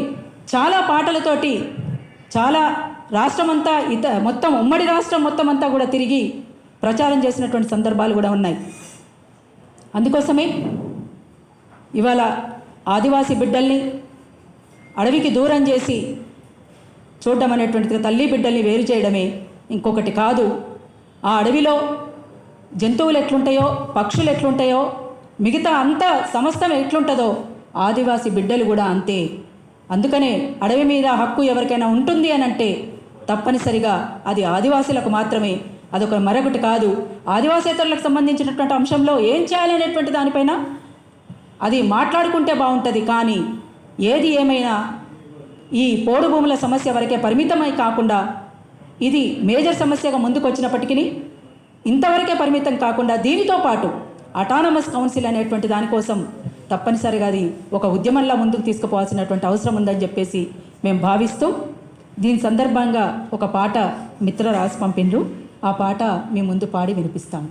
చాలా పాటలతోటి చాలా రాష్ట్రమంతా మొత్తం ఉమ్మడి రాష్ట్రం మొత్తం అంతా కూడా తిరిగి ప్రచారం చేసినటువంటి సందర్భాలు కూడా ఉన్నాయి. అందుకోసమే ఇవాళ ఆదివాసీ బిడ్డల్ని అడవికి దూరం చేసి చూడడం అనేటువంటిది, తల్లి బిడ్డల్ని వేరు చేయడమే, ఇంకొకటి కాదు. ఆ అడవిలో జంతువులు ఎట్లుంటాయో, పక్షులు ఎట్లుంటాయో, మిగతా అంత సమస్తం ఎట్లుంటుందో ఆదివాసీ బిడ్డలు కూడా అంతే. అందుకనే అడవి మీద హక్కు ఎవరికైనా ఉంటుంది అని అంటే తప్పనిసరిగా అది ఆదివాసీలకు మాత్రమే, అదొక మరొకటి కాదు. ఆదివాసేతరులకు సంబంధించినటువంటి అంశంలో ఏం చేయాలి అనేటువంటి దానిపైన అది మాట్లాడుకుంటే బాగుంటుంది. కానీ ఏది ఏమైనా ఈ పోడు భూముల సమస్య వరకే పరిమితమై కాకుండా ఇది మేజర్ సమస్యగా ముందుకు వచ్చినప్పటికీ ఇంతవరకే పరిమితం కాకుండా దీనితో పాటు అటానమస్ కౌన్సిల్ అనేటువంటి దానికోసం తప్పనిసరిగా అది ఒక ఉద్యమంలా ముందుకు తీసుకుపోవాల్సినటువంటి అవసరం ఉందని చెప్పేసి మేము భావిస్తూ దీని సందర్భంగా ఒక పాట మిత్ర రాసి పంపిండ్రు. ఆ పాట మీ ముందు పాడి వినిపిస్తాము.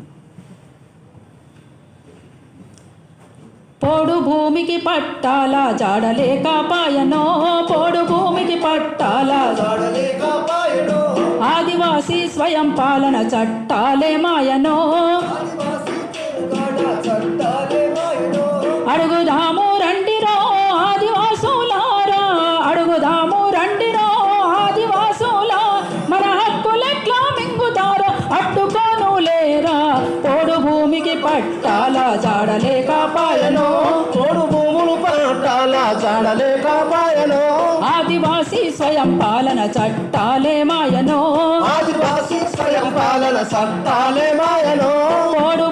పోడు భూమికి పట్టాల జాడలేక పాయనో, పోడు భూమికి పట్టాల జాడలేక పాయనో, ఆదివాసీ స్వయం పాలన చట్టాలే మాయనో, అడుగుదాము రండిరో ఆదివాసులారా, అడుగుదాము రండిరో ఆదివాసులా, మన హక్కులెట్లా మింగుతారో అడ్డుకోను లేరా, పోడు భూమికి పట్టాల జాడలేక పాయనో, పోడు భూములు పట్టాల జాడలేక పాయనో, ఆదివాసీ స్వయం పాలన చట్టాలే మాయనో, ఆదివాసీ స్వయం పాలన చట్టాలే మాయనో, పోడు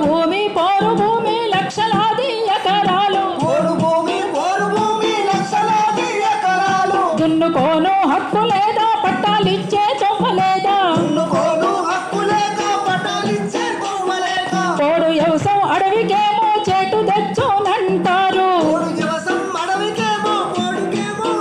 భూమి లక్షలాది ఎకరాలు, పోడు భూమి లక్షలాది ఎకరాలు, దున్నుకోను హక్కు లేదా పట్టాలిచ్చే చొమ్మలేదా, దున్నుకోను హక్కు లేక పట్టాలిచ్చే కొమ్మలేక, పోడు వ్యవసాయం అడవికేమో చేటు తెచ్చునంటారు, పోడు వ్యవసాయం అడవికేమో పోడుకేమో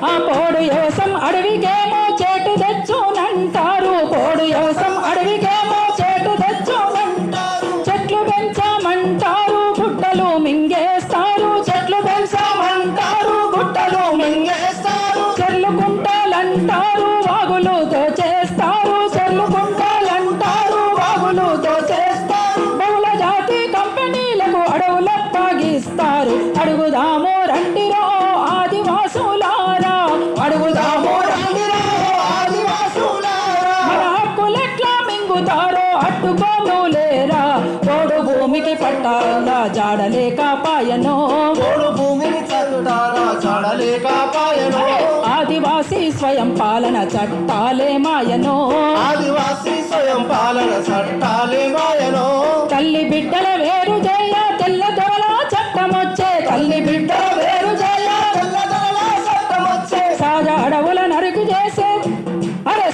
ఆ పోడు వ్యవసాయం అడవికేమో చేటు తెచ్చునంటారు, పోడు వ్యవసాయం అడవికేమో చేటు తెచ్చునంటారు, చెట్లు పెంచమంటారు గుట్టలు మింగేస్తారు, చెట్లు పెంచమంటారు గుట్టలు మింగేస్తారు, చెర్లు కుంటలంటారు వాగులు దోచేస్తారు, చెర్లు కుంటలంటారు వాగులు దోచేస్తారు, బహుళ జాతి కంపెనీలకు అడవులప్పగిస్తారు, అడుగుదాము రండిరో ఆదివాసులారా, అడుగుదాము రండిరో ఆదివాసులారా, మన హక్కులెట్లా మింగుతారో అడ్డుకోను లేరా, పోడు భూమికి పట్టాల జాడలేక పాయనో, పోడు భూమిని చట్టాల జాడలేక పాయనో, ఆదివాసీ స్వయం పాలన చట్టాలే మాయనో, ఆదివాసీ స్వయం పాలన చట్టాలే మాయనో, తల్లి బిడ్డల వేరు చేయ తెల్ల దొరల చట్టమొచ్చే, తల్లి బిడ్డల వేరు చేయ తెల్లదొరల చట్టమొచ్చే, సహజ అడవుల నరుకు చేసే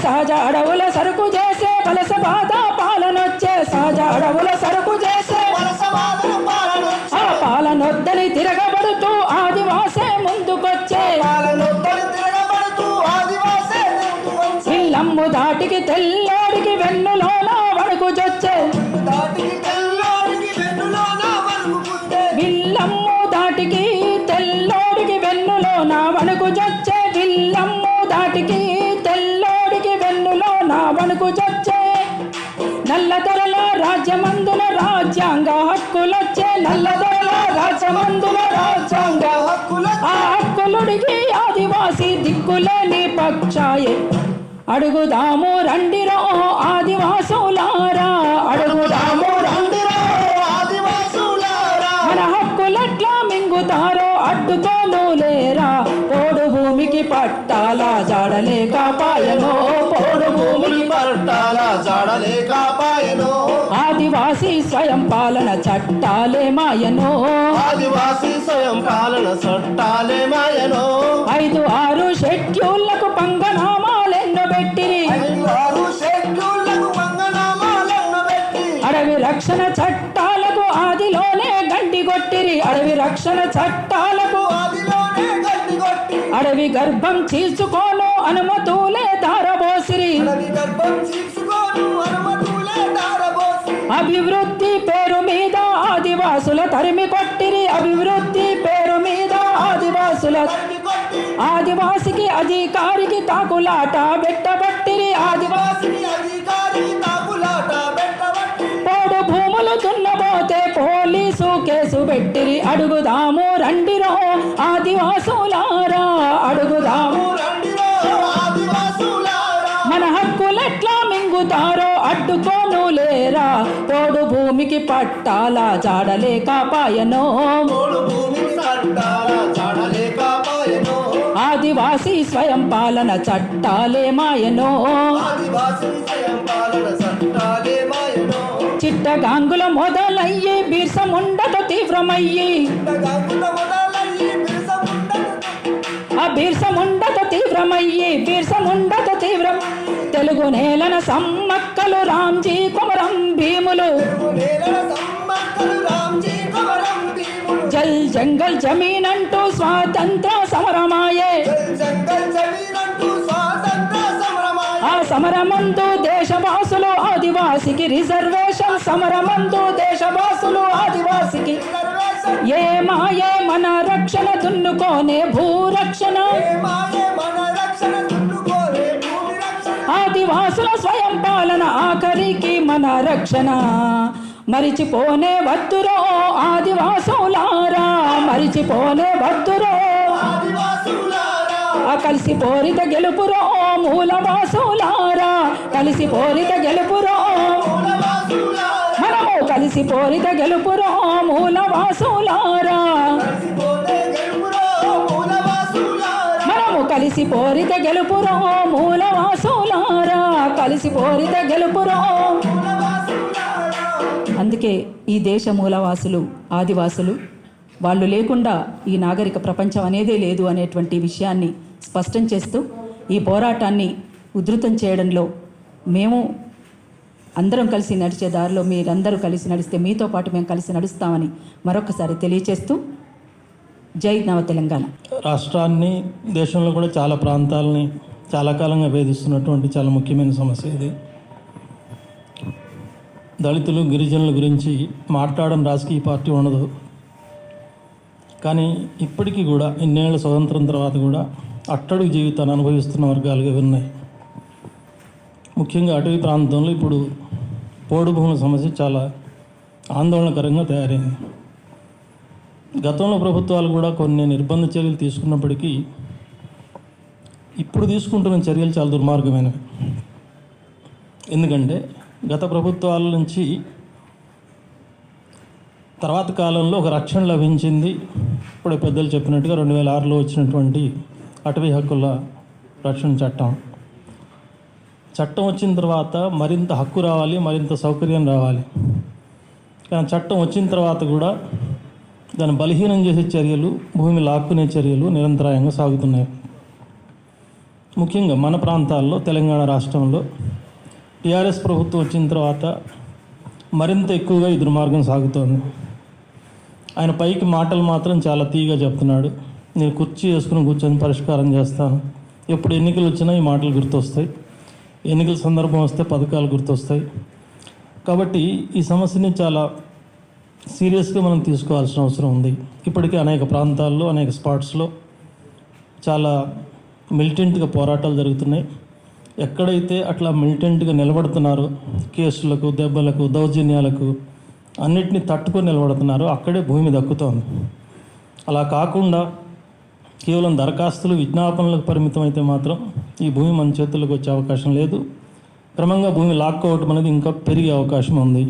సహజ అడవుల సరుకు చేసే వలస బాధ పాలనొచ్చే, సహజ అడవుల సరుకు చేసే వలసవాదుల పాలనొచ్చే, ఆ పాలనొద్దని తిరగబడుతూ ఆదివాసే ముందుకొచ్చే, పాలనొద్దని తిరగబడుతూ ఆదివాసే ముందుకొచ్చే, ఇల్లమ్ము దాటికి తెల్లోడికి వెన్నులోన వణుకుజొచ్చే, దాటికి తెల్లోడికి వెన్నులోన వణుకుపుట్టే, విల్లమ్ము దాటికి తెల్లోడికి వెన్నులోన వణుకుజొచ్చే, విల్లమ్ము దాటికి తెల్లోడికి వెన్నులోన వణుకుజొచ్చే, నల్లదొరల రాజ్యమందుల రాజ్యాంగ హక్కులొచ్చే, నల్లదొరల రాజ్యమందుల రాజ్యాంగ హక్కులొచ్చే, ఆ హక్కులుడికి ఆదివాసీ దిక్కులేని పక్షాయే, అడుగుదాము రండిరో ఆదివాసులారా, అడుగుదాము రండిరో ఆదివాసులారా, మన హక్కులెట్లా మింగు మింగుతారో అడ్డుకోను లేరా పోడు భూమికి పట్టాల జాడలేక పాయనో పోడు భూమికి పట్టాల జాడలేక పాయనో ఆదివాసీ స్వయం పాలన చట్టాలే మాయనో ఆదివాసీ స్వయం పాలన చట్టాలే మాయనో 5-6 షెడ్యూళ్లకు పంగనామాలెన్నో పెట్టిరి 5-6 షెడ్యూళ్లకు పంగనామాలెన్నో పెట్టి అడవి రక్షణ చట్టాలకు ఆదిలోనే గండి కొట్టిరి అడవి రక్షణ చట్టాలకు ఆదిలోనే గడ్డి కొట్టి అడవి గర్భం చీల్చుకోను అనుమతులే ధారబోసిరి అడవి గర్భం చీల్చుకోను అనుమతులే ధారబోసి అభివృద్ధి పేరు మీద ఆదివాసుల తరిమి కొట్టిరి అభివృద్ధి పేరు మీద ఆదివాసుల గడ్డి కొట్టి ఆదివాసికి అధికారికి తాకులాట బెట్టబట్టిరి ఆదివాసి అధికారి తాకులాట పెట్టబట్టి పోడు భూములు దున్నబోతే పోలీసు కేసు పెట్టిరి అడుగుదాము రండిరో ఆదివాసులారా అడుగుదాము రండిరో ఆదివాసులారా మన హక్కులెట్లా మింగుతారో అడ్డుకోను లేరా పోడు భూమికి పట్టాల జాడలేక పాయనో పోడు భూమికి చట్టాల జాడలేక పాయనో ఆదివాసీ స్వయం పాలన చట్టాలే మాయనో ఆదివాసీ స్వయం పాలన చట్టాలే మాయనో చిట్టగాంగుల మొదలయ్యి బీర్సముండతో తీవ్రమయ్యి గంగుల మొదలయ్యి ఆ బీర్సముండతో తీవ్రం తెలుగు నేలన సమ్మక్కలు రాంజీ కొమరం భీములు నేలల సమ్మక్కలు రాంజీ కొమరం భీములు జల్ జంగల్ జమీన్ అంటూ స్వాతంత్ర సమరమాయే జంగల్ జమీనంటూ స్వాతంత్ర సమరమాయ ఆ సమరమందు దేశవాసులు ఆదివాసికి రిజర్వేషన్ సమరమందు దేశవాసులు ఆదివాసికి రిజర్వేషన్ ఏ మాయే మన రక్షణ దున్నుకోనే భూరక్షణ మాయే మన రక్షణ దున్నుకోలే భూమి రక్షణ ఆదివాసుల స్వయం పాలన ఆఖరికి మన రక్షణ మరిచిపోనే వద్దురో ఆదివాసులారా మరిచిపోనే వద్దురో ఆదివాసులారా ఆ కలిసి పోరిత గెలుపురో మూలవాసులారా కలిసి పోరిత గెలుపురో మూలవాసులారా మనము కలిసి పోరిత గెలుపురో మూలవాసులారా పోతే గెలుపురో మూలవాసులారా మనము కలిసి పోరిత గెలుపురో మూలవాసులారా కలిసి పోరిత గెలుపురో మూలవాసులారా అందుకే ఈ దేశ మూలవాసులు ఆదివాసులు వాళ్ళు లేకుండా ఈ నాగరిక ప్రపంచం అనేదే లేదు అనేటువంటి విషయాన్ని స్పష్టం చేస్తూ ఈ పోరాటాన్ని ఉధృతం చేయడంలో మేము అందరం కలిసి నడిచే దారిలో మీరందరూ కలిసి నడిస్తే మీతో పాటు మేము కలిసి నడుస్తామని మరొకసారి తెలియచేస్తూ జై నవ తెలంగాణ. రాష్ట్రాన్ని దేశంలో కూడా చాలా ప్రాంతాలని చాలా కాలంగా వేధిస్తున్నటువంటి చాలా ముఖ్యమైన సమస్య ఇది. దళితులు గిరిజనుల గురించి మాట్లాడడం రాజకీయ పార్టీ ఉండదు, కానీ ఇప్పటికీ కూడా ఇన్నేళ్ల స్వతంత్రం తర్వాత కూడా అట్టడుగు జీవితాన్ని అనుభవిస్తున్న వర్గాలుగా ఉన్నాయి. ముఖ్యంగా అటవీ ప్రాంతంలో ఇప్పుడు పోడు భూముల సమస్య చాలా ఆందోళనకరంగా తయారైంది. గతంలో ప్రభుత్వాలు కూడా కొన్ని నిర్బంధ చర్యలు తీసుకున్నప్పటికీ ఇప్పుడు తీసుకుంటున్న చర్యలు చాలా దుర్మార్గమైనవి. ఎందుకంటే గత ప్రభుత్వాల నుంచి తర్వాత కాలంలో ఒక రక్షణ లభించింది. ఇప్పుడు పెద్దలు చెప్పినట్టుగా 2006లో వచ్చినటువంటి అటవీ హక్కుల రక్షణ చట్టం వచ్చిన తర్వాత మరింత హక్కు రావాలి, మరింత సౌకర్యం రావాలి. కానీ చట్టం వచ్చిన తర్వాత కూడా దాన్ని బలహీనం చేసే చర్యలు, భూమి లాక్కునే చర్యలు నిరంతరాయంగా సాగుతున్నాయి. ముఖ్యంగా మన ప్రాంతాల్లో తెలంగాణ రాష్ట్రంలో టీఆర్ఎస్ ప్రభుత్వం వచ్చిన తర్వాత మరింత ఎక్కువగా ఈ దుర్మార్గం సాగుతోంది. ఆయన పైకి మాటలు మాత్రం చాలా తీయగా చెప్తున్నాడు. నేను కుర్చీ వేసుకుని కూర్చొని పరిష్కారం చేస్తాను. ఎప్పుడు ఎన్నికలు వచ్చినా ఈ మాటలు గుర్తొస్తాయి, ఎన్నికల సందర్భం వస్తే పథకాలు గుర్తొస్తాయి. కాబట్టి ఈ సమస్యని చాలా సీరియస్గా మనం తీసుకోవాల్సిన అవసరం ఉంది. ఇప్పటికే అనేక ప్రాంతాల్లో, అనేక స్పాట్స్లో చాలా మిలిటెంట్గా పోరాటాలు జరుగుతున్నాయి. ఎక్కడైతే అట్లా మిలిటెంట్గా నిలబడుతున్నారో, కేసులకు, దెబ్బలకు, దౌర్జన్యాలకు అన్నిటినీ తట్టుకొని నిలబడుతున్నారో అక్కడే భూమి దక్కుతోంది. అలా కాకుండా కేవలం దరఖాస్తులు, విజ్ఞాపనలకు పరిమితం అయితే మాత్రం ఈ భూమి మన చేతుల్లోకి వచ్చే అవకాశం లేదు. క్రమంగా భూమి లాక్కోవటం అనేది ఇంకా పెరిగే అవకాశం ఉంది.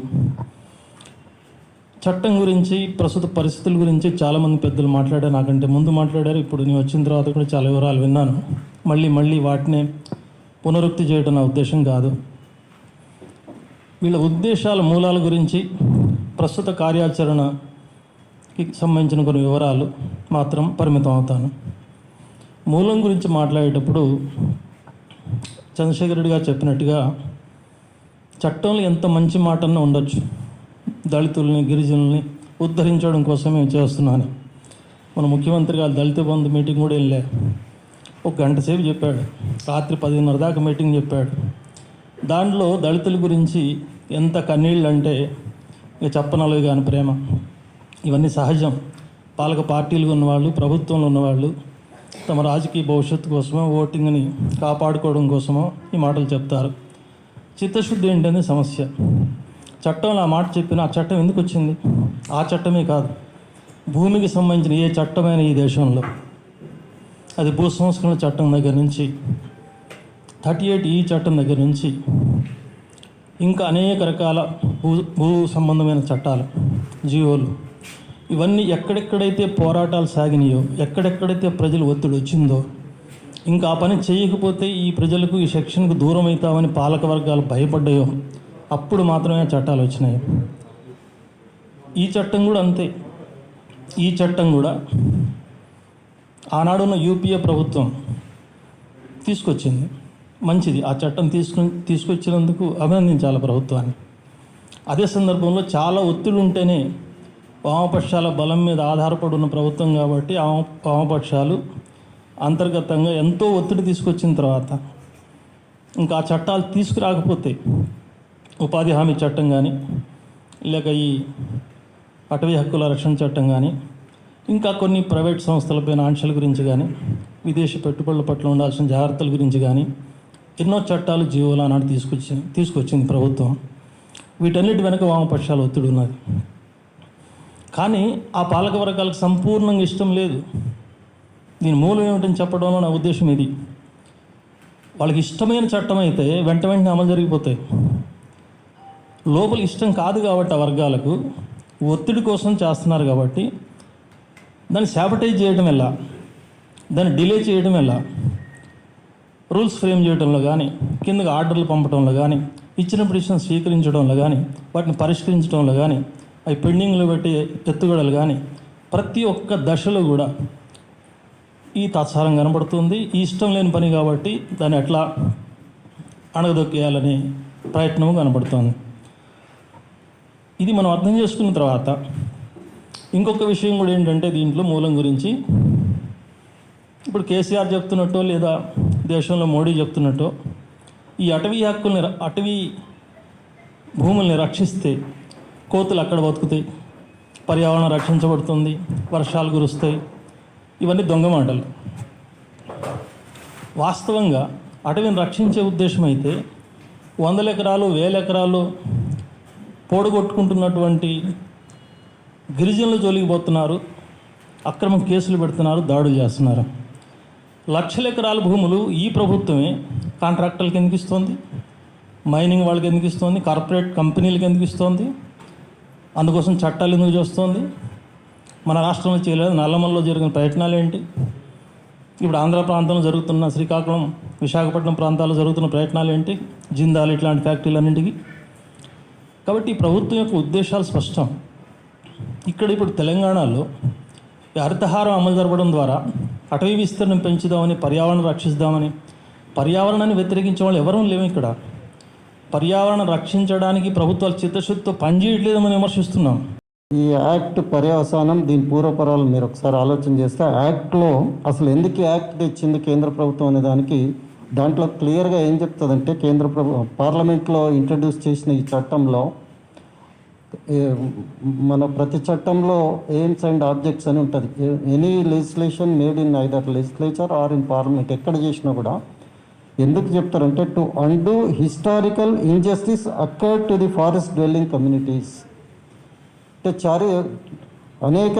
చట్టం గురించి ప్రస్తుత పరిస్థితుల గురించి చాలామంది పెద్దలు మాట్లాడారు, నాకంటే ముందు మాట్లాడారు. ఇప్పుడు నేను వచ్చిన తర్వాత కూడా చాలా వివరాలు విన్నాను. మళ్ళీ వాటినే పునరుక్తి చేయడం నా ఉద్దేశం కాదు. వీళ్ళ ఉద్దేశాల మూలాల గురించి, ప్రస్తుత కార్యాచరణకి సంబంధించిన కొన్ని వివరాలు మాత్రం పరిమితం అవుతాను. మూలం గురించి మాట్లాడేటప్పుడు చంద్రశేఖర్ రెడ్డి గారు చెప్పినట్టుగా చట్టంలో ఎంత మంచి మాటన్నా ఉండొచ్చు, దళితుల్ని గిరిజనుల్ని ఉద్ధరించడం కోసమే చేస్తున్నాను. మన ముఖ్యమంత్రి గారు దళిత బంధు మీటింగ్ కూడా వెళ్ళా, 1 గంట సేపు చెప్పాడు, రాత్రి 10:30 దాకా మీటింగ్ చెప్పాడు. దాంట్లో దళితుల గురించి ఎంత కన్నీళ్ళు అంటే ఇక చెప్పనలవి కానీ ప్రేమ, ఇవన్నీ సహజం. పాలక పార్టీలు ఉన్నవాళ్ళు, ప్రభుత్వంలో ఉన్నవాళ్ళు తమ రాజకీయ భవిష్యత్తు కోసమో, ఓటింగ్ని కాపాడుకోవడం కోసమో ఈ మాటలు చెప్తారు. చిత్తశుద్ధి ఏంటనే సమస్య. చట్టంలో ఆ మాట చెప్పిన ఆ చట్టం ఎందుకు వచ్చింది? ఆ చట్టమే కాదు, భూమికి సంబంధించిన ఏ చట్టమైన ఈ దేశంలో, అది భూ సంస్కరణ చట్టం దగ్గర నుంచి 38E చట్టం దగ్గర నుంచి ఇంకా అనేక రకాల భూ సంబంధమైన చట్టాలు, జీవోలు, ఇవన్నీ ఎక్కడెక్కడైతే పోరాటాలు సాగినాయో, ఎక్కడెక్కడైతే ప్రజలు ఒత్తిడి వచ్చిందో, ఇంకా ఆ పని చేయకపోతే ఈ ప్రజలకు ఈ సెక్షన్కు దూరం అవుతామని పాలక వర్గాలు భయపడ్డాయో, అప్పుడు మాత్రమే చట్టాలు వచ్చినాయి. ఈ చట్టం కూడా అంతే. ఈ చట్టం కూడా ఆనాడున్న యూపీఏ ప్రభుత్వం తీసుకొచ్చింది, మంచిది. ఆ చట్టం తీసుకొచ్చినందుకు అభినందించాలి ప్రభుత్వాన్ని. అదే సందర్భంలో చాలా ఒత్తిడి ఉంటేనే, వామపక్షాల బలం మీద ఆధారపడి ఉన్న ప్రభుత్వం కాబట్టి వామపక్షాలు అంతర్గతంగా ఎంతో ఒత్తిడి తీసుకొచ్చిన తర్వాత ఇంకా ఆ చట్టాలు తీసుకురాకపోతే, ఉపాధి హామీ చట్టం కానీ, లేక ఈ అటవీ హక్కుల రక్షణ చట్టం కానీ, ఇంకా కొన్ని ప్రైవేట్ సంస్థలపైన ఆంక్షల గురించి కానీ, విదేశీ పెట్టుబడుల పట్ల ఉండాల్సిన జాగ్రత్తల గురించి కానీ ఎన్నో చట్టాలు, జీవోలు ఆనాడు తీసుకొచ్చింది ప్రభుత్వం. వీటన్నిటి వెనక వామపక్షాల ఒత్తిడి ఉన్నది. కానీ ఆ పాలక వర్గాలకు సంపూర్ణంగా ఇష్టం లేదు. దీని మూలం ఏమిటని చెప్పడంలో నా ఉద్దేశం ఇది. వాళ్ళకి ఇష్టమైన చట్టం అయితే వెంటనే అమలు జరిగిపోతాయి. లోపల ఇష్టం కాదు కాబట్టి ఆ వర్గాలకు ఒత్తిడి కోసం చేస్తున్నారు కాబట్టి దాన్ని శాబటైజ్ చేయడం ఎలా, దాన్ని డిలే చేయడం ఎలా, రూల్స్ ఫ్రేమ్ చేయడంలో కానీ, కిందకి ఆర్డర్లు పంపడంలో కానీ, ఇచ్చిన పిటిషన్ స్వీకరించడంలో కానీ, వాటిని పరిష్కరించడంలో కానీ, అవి పెండింగ్లో పెట్టి ఎత్తుగడలు కానీ, ప్రతి ఒక్క దశలో కూడా ఈ తాత్సారం కనబడుతుంది. ఈ ఇష్టం లేని పని కాబట్టి దాన్ని ఎట్లా అణగదొక్కేయాలనే ప్రయత్నం కనబడుతుంది. ఇది మనం అర్థం చేసుకున్న తర్వాత ఇంకొక విషయం కూడా ఏంటంటే, దీంట్లో మూలం గురించి ఇప్పుడు కేసీఆర్ చెప్తున్నట్టో లేదా దేశంలో మోడీ చెప్తున్నట్టో, ఈ అటవీ భూముల్ని రక్షిస్తే కోతులు అక్కడ బతుకుతాయి, పర్యావరణం రక్షించబడుతుంది, వర్షాలు కురుస్తాయి. ఇవన్నీ దొంగ మాటలు. వాస్తవంగా అటవీని రక్షించే ఉద్దేశం అయితే 100 ఎకరాలు 1000 ఎకరాలు పోడగొట్టుకుంటున్నటువంటి గిరిజనులు జోలికి పోతున్నారు, అక్రమ కేసులు పెడుతున్నారు, దాడులు చేస్తున్నారు. లక్షల ఎకరాల భూములు ఈ ప్రభుత్వమే కాంట్రాక్టర్లకు ఎందుకు ఇస్తుంది, మైనింగ్ వాళ్ళకి ఎందుకు ఇస్తుంది, కార్పొరేట్ కంపెనీలకు ఎందుకు ఇస్తుంది, అందుకోసం చట్టాలు ఎందుకు చేస్తుంది? మన రాష్ట్రంలో చేయలేదు. నల్లమల్లో జరిగిన ప్రయత్నాలు ఏంటి? ఇప్పుడు ఆంధ్ర ప్రాంతంలో జరుగుతున్న, శ్రీకాకుళం, విశాఖపట్నం ప్రాంతాల్లో జరుగుతున్న ప్రయత్నాలు ఏంటి? జిందాల్ ఇట్లాంటి ఫ్యాక్టరీలన్నింటికి. కాబట్టి ఈ ప్రభుత్వం యొక్క ఉద్దేశాలు స్పష్టం. ఇక్కడ ఇప్పుడు తెలంగాణలో హరితహారం అమలు జరపడం ద్వారా అటవీ విస్తీర్ణం పెంచుదామని, పర్యావరణం రక్షిస్తామని, పర్యావరణాన్ని వ్యతిరేకించే వాళ్ళు ఎవరూ లేవు. ఇక్కడ పర్యావరణం రక్షించడానికి ప్రభుత్వాలు చిత్తశుద్ధితో పనిచేయట్లేదని విమర్శిస్తున్నాం. ఈ యాక్ట్ పర్యవసానం, దీని పూర్వపరాలు మీరు ఒకసారి ఆలోచన చేస్తే, యాక్ట్లో అసలు ఎందుకు యాక్ట్ తెచ్చింది కేంద్ర ప్రభుత్వం అనే దానికి దాంట్లో క్లియర్గా ఏం చెప్తుందంటే, పార్లమెంట్లో ఇంట్రడ్యూస్ చేసిన ఈ చట్టంలో మన ప్రతి చట్టంలో ఎయిమ్స్ అండ్ ఆబ్జెక్ట్స్ అని ఉంటుంది. Any legislation made in either legislature or in parliament ఎక్కడ చేసినా కూడా ఎందుకు చెప్తారంటే, to undo historical injustice accord to the forest dwelling communities. అంటే అనేక